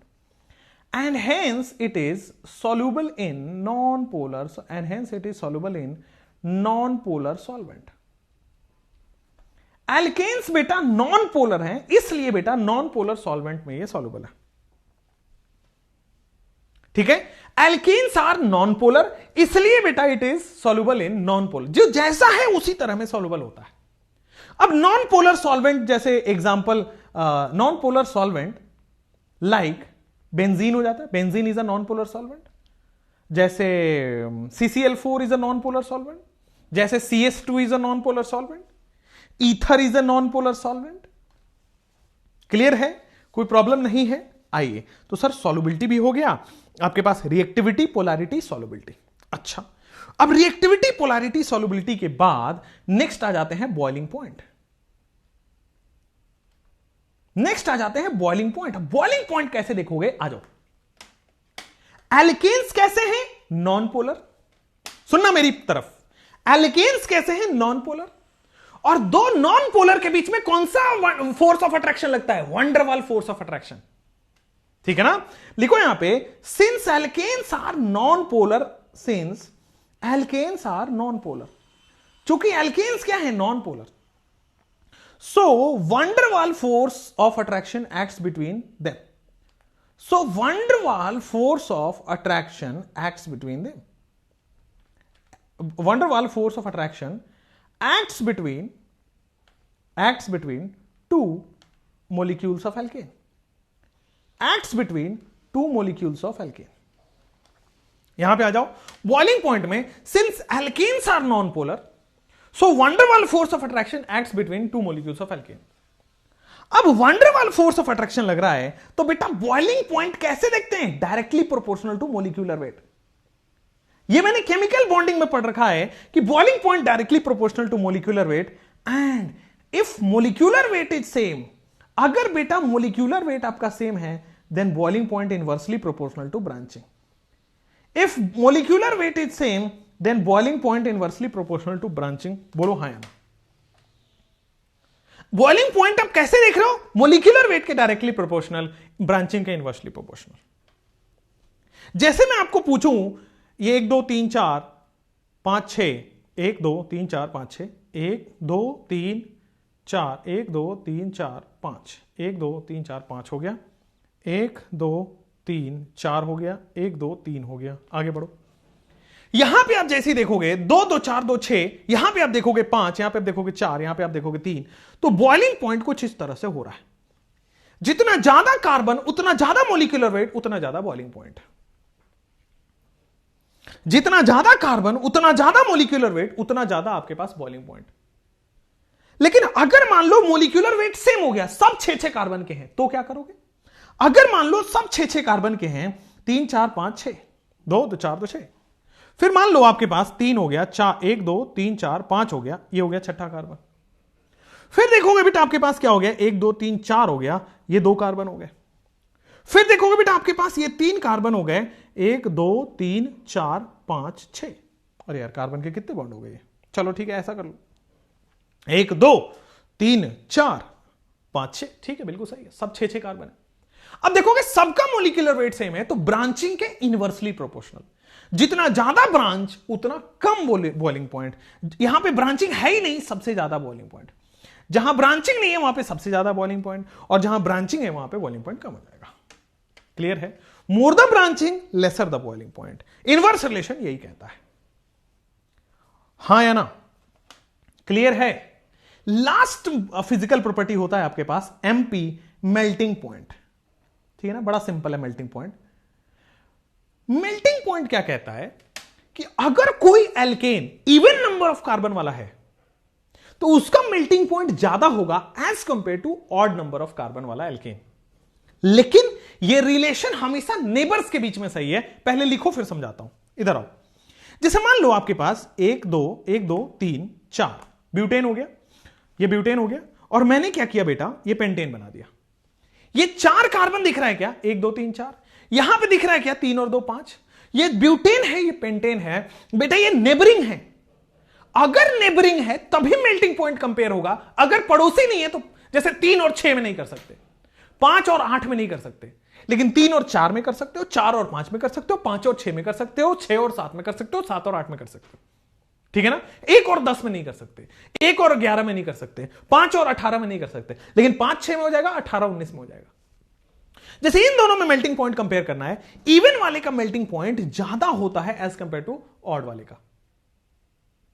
and hence it is soluble in non-polar, and hence it is soluble in non-polar solvent. alkanes बेटा non-polar हैं, इसलिए बेटा non-polar solvent में ये soluble है। ठीक है, alkanes are non polar, इसलिए बेटा it is soluble in non polar, जो जैसा है उसी तरह में सॉल्युबल होता है। अब नॉन पोलर सॉल्वेंट, जैसे example non polar solvent like benzene हो जाता है, benzene is a non polar solvent, जैसे CCl4 is a non polar solvent, जैसे CS2 is a non polar solvent, ether is a non polar solvent. Clear है, कोई problem नहीं है। आइए, तो सर सॉल्युबिलिटी भी हो गया, आपके पास रिएक्टिविटी, पोलैरिटी, सॉल्युबिलिटी। अच्छा, अब रिएक्टिविटी, पोलैरिटी, सॉल्युबिलिटी के बाद नेक्स्ट आ जाते हैं बॉइलिंग पॉइंट। नेक्स्ट आ जाते हैं बॉइलिंग पॉइंट। बॉइलिंग पॉइंट कैसे देखोगे, आ जाओ। एल्केन्स कैसे हैं, नॉन पोलर, सुनना मेरी तरफ, एल्केन्स कैसे हैं, नॉन पोलर, और दो नॉन पोलर के बीच में कौन सा फोर्स ऑफ अट्रैक्शन लगता है, वंडरवाल फोर्स ऑफ अट्रैक्शन। ठीक है ना, लिखो यहां पे, since alkanes are non polar, since alkanes are non polar, चूंकि एल्केन्स क्या है, non polar, so van der Waals force of attraction acts between them, so van der Waals force of attraction acts between them, van der Waals force of attraction acts between two molecules of alkane, acts between two molecules of alkane। यहां पे आ जाओ, boiling point में, since alkanes are non-polar, so van der Waals force of attraction acts between two molecules of alkane। अब van der Waals force of attraction लग रहा है, तो बेटा बॉइलिंग पॉइंट कैसे देखते हैं, directly proportional to molecular weight. ये मैंने केमिकल बॉन्डिंग में पढ़ रखा है कि boiling point directly proportional to molecular weight, and if molecular weight is same, अगर बेटा मोलिक्यूलर वेट आपका सेम है, then boiling point inversely proportional to branching. If molecular weight is same, then boiling point inversely proportional to branching. बोलो हाँ या ना। Boiling point आप कैसे देख रहे हो, मोलिक्यूलर वेट के डायरेक्टली प्रोपोर्शनल, ब्रांचिंग के इनवर्सली प्रोपोर्शनल। जैसे मैं आपको पूछूं, ये 1 2 3 4 5 6, 1 2 3 4 5 6, 1 2 3 4, 1 2 3 4 5, 1 2 3 4 5 हो गया, 1 2 3 4 हो गया, 1 2 3 हो गया। आगे बढ़ो, यहां पे आप जैसे ही देखोगे 2 2 4 2 6, यहां पे आप देखोगे 5, यहां पे आप देखोगे 4, यहां पे आप देखोगे 3, तो बॉइलिंग पॉइंट कुछ इस तरह से हो रहा है। जितना ज्यादा कार्बन उतना ज्यादा मोलिक्यूलर वेट, उतना ज्यादा बॉइलिंग पॉइंट, जितना ज्यादा कार्बन उतना ज्यादा मोलिक्यूलर वेट, उतना ज्यादा आपके पास बॉइलिंग पॉइंट। लेकिन अगर मान लो मोलिक्यूलर वेट सेम हो गया, सब 6 कार्बन के हैं, तो क्या करोगे। अगर मान लो सब 6 कार्बन के हैं, 3 4 5 6, 2 2 4 2 6, फिर मान लो आपके पास 3 हो गया, 4 1 2 3 4 5 हो गया, ये हो गया 6ठा कार्बन। फिर देखोगे बेटा आपके पास क्या हो गया, 1 2 3 4 हो गया, ये 2 कार्बन हो गए। फिर देखोगे बेटा आपके पास ये 3 कार्बन हो गए, 1 2 3 4 5 6। अरे यार, कार्बन के कितने बॉन्ड हो गए, चलो ठीक है ऐसा कर लो, 1 2 3 4 5 6, ठीक है बिल्कुल सही है, सब 6 कार्बन है। अब देखोगे सबका मोलिकुलर वेट सेम है, तो ब्रांचिंग के इनवर्सली प्रोपोर्शनल। जितना ज्यादा ब्रांच उतना कम बॉइलिंग पॉइंट। यहां पे ब्रांचिंग है ही नहीं, सबसे ज्यादा बॉइलिंग पॉइंट। जहां ब्रांचिंग नहीं है वहां पे सबसे ज्यादा बॉइलिंग पॉइंट, और जहां ब्रांचिंग है वहां पे बॉइलिंग पॉइंट कम हो जाएगा। क्लियर है? More the branching lesser the boiling point. Inverse relation यही कहता है। हां या ना? क्लियर है? लास्ट फिजिकल प्रॉपर्टी होता है आपके पास एमपी, मेल्टिंग पॉइंट। ठीक है ना? बड़ा सिंपल है मेल्टिंग पॉइंट। मेल्टिंग पॉइंट क्या कहता है कि अगर कोई alkane even number of carbon वाला है तो उसका मेल्टिंग पॉइंट ज्यादा होगा as compare to odd number of carbon वाला एल्केन। लेकिन यह रिलेशन हमेशा नेबर्स के बीच में सही है। पहले लिखो फिर समझाता हूं। इधर आओ। जैसे मान लो आपके पास 1 2 1 2 3 4 ब्यूटेन हो गया, ये ब्यूटेन हो गया, और मैंने क्या किया बेटा, ये पेंटेन बना दिया। ये 4 कार्बन दिख रहा है क्या? 1 2 3 4। यहां पे दिख रहा है क्या? 3 और 2 5। ये ब्यूटेन है, ये पेंटेन है बेटा, ये नेबरिंग है। अगर नेबरिंग है तभी मेल्टिंग पॉइंट कंपेयर होगा। अगर पड़ोसी नहीं है तो जैसे 3 और 6 में नहीं कर सकते, 5 और 8 में नहीं कर सकते, लेकिन 3 और 4 में कर सकते हो, 4 और 5 में कर सकते हो, 5 और 6 में कर सकते हो, 6 और 7 में कर सकते हो, 7 और 8 में कर सकते हो। ठीक है ना? 1 और 10 में नहीं कर सकते, 1 और 11 में नहीं कर सकते, 5 और 18 में नहीं कर सकते, लेकिन 5 6 में हो जाएगा, 18 19 में हो जाएगा। जैसे इन दोनों में मेल्टिंग पॉइंट कंपेयर करना है, इवन वाले का मेल्टिंग पॉइंट ज्यादा होता है एज कंपेयर टू ऑड वाले का।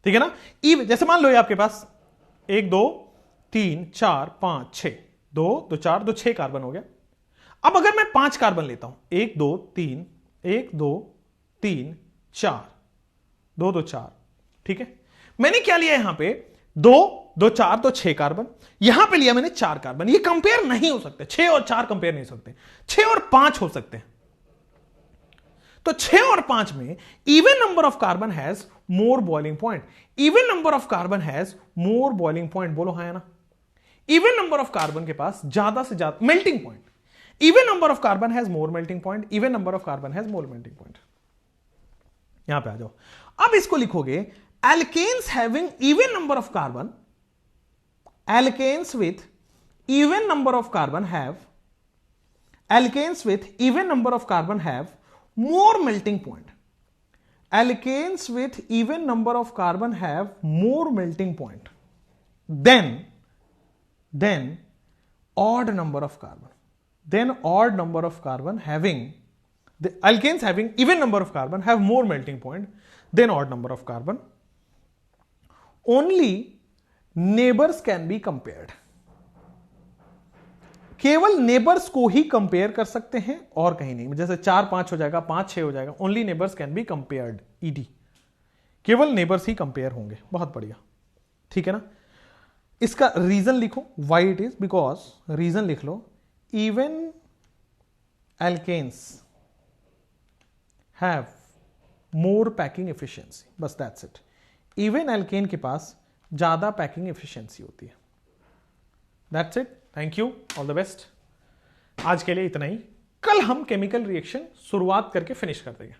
ठीक है ना? जैसे मान लो ये आपके पास 1 2 3 4 5 6, 2 2 4 2 6 कार्बन हो गया। अब अगर मैं 5 कार्बन लेता हूं, 1 2 3 1 2 3 4 2 2 4, ठीक है? मैंने क्या लिया यहां पे? 2 2 4 2 6 कार्बन। यहां पे लिया मैंने 4 कार्बन। ये कंपेयर नहीं हो सकते, 6 और 4 कंपेयर नहीं हो सकते, 6 और 5 हो सकते हैं। तो 6 और 5 में even number of carbon has more boiling point. Even number of carbon has more boiling point. बोलो हाँ या ना? इवन नंबर ऑफ कार्बन के पास ज्यादा से ज्यादा melting point. Even number of carbon has more melting point. Even number of carbon has more melting point. यहां पे आ जाओ। अब इसको लिखोगे alkanes having even number of carbon, alkanes with even number of carbon have, alkanes with even number of carbon have more melting point. Alkanes with even number of carbon have more melting point than odd number of carbon. Then odd number of carbon having, the alkanes having even number of carbon have more melting point than odd number of carbon. Only neighbors can be compared. केवल neighbours को ही compare कर सकते हैं और कहीं नहीं। जैसे 4 5 हो जाएगा, 5 6 हो जाएगा। Only neighbours can be compared, ईडी। केवल नेबर्स ही कंपेयर होंगे। बहुत बढ़िया, ठीक है ना? इसका रीजन लिखो, why it is, because reason लिख लो, even alkanes have more packing efficiency. बस दैट्स इट। इवन एल्केन के पास ज्यादा पैकिंग एफिशिएंसी होती है। That's it. Thank you, all the best. आज के लिए इतना ही। कल हम केमिकल रिएक्शन शुरुआत करके फिनिश कर देंगे,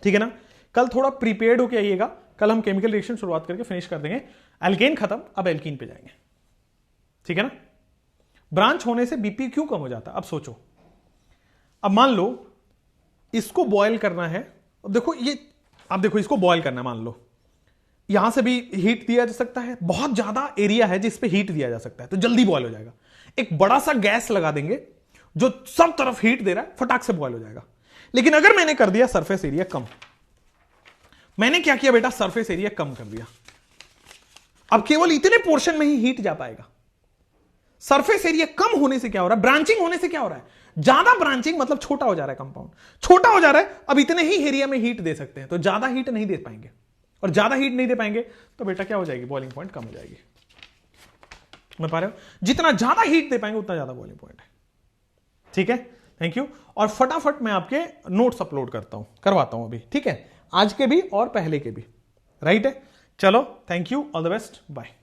ठीक है ना? कल थोड़ा प्रिपेयर्ड होके आइएगा। कल हम केमिकल रिएक्शन शुरुआत करके फिनिश कर देंगे। एल्केन खत्म, अब एल्कीन पे जाएंगे, ठीक है ना? ब्रांच होने से बीपी क्यों कम हो जाता है? अब सोचो। अब मान लो इसको बॉयल करना है। अब देखो ये, अब देखो इसको बॉयल करना है। मान लो यहां से भी हीट दिया जा सकता है, बहुत ज्यादा एरिया है जिस पे हीट दिया जा सकता है, तो जल्दी बॉयल हो जाएगा। एक बड़ा सा गैस लगा देंगे जो सब तरफ हीट दे रहा है, फटाक से बॉयल हो जाएगा। लेकिन अगर मैंने कर दिया सरफेस एरिया कम, मैंने क्या किया बेटा? सरफेस एरिया कम कर दिया। अब केवल इतने पोर्शन में ही हीट जा पाएगा। सरफेस एरिया कम होने से क्या हो रहा है? ब्रांचिंग होने से क्या हो रहा है? ज्यादा ब्रांचिंग मतलब छोटा हो जा रहा है कंपाउंड, छोटा हो जा रहा है। अब इतने ही एरिया में हीट दे सकते हैं, तो ज्यादा हीट नहीं दे पाएंगे, और ज्यादा हीट नहीं दे पाएंगे तो बेटा क्या हो जाएगी? बॉइलिंग पॉइंट कम हो जाएगी। समझ पा रहे हो? जितना ज्यादा हीट दे पाएंगे उतना ज्यादा बॉइलिंग पॉइंट है, ठीक है? Thank you. और फटाफट मैं आपके नोट्स अपलोड करवाता हूं अभी, ठीक है? आज के भी और पहले के भी, राइट है? चलो, thank you, all the best, bye.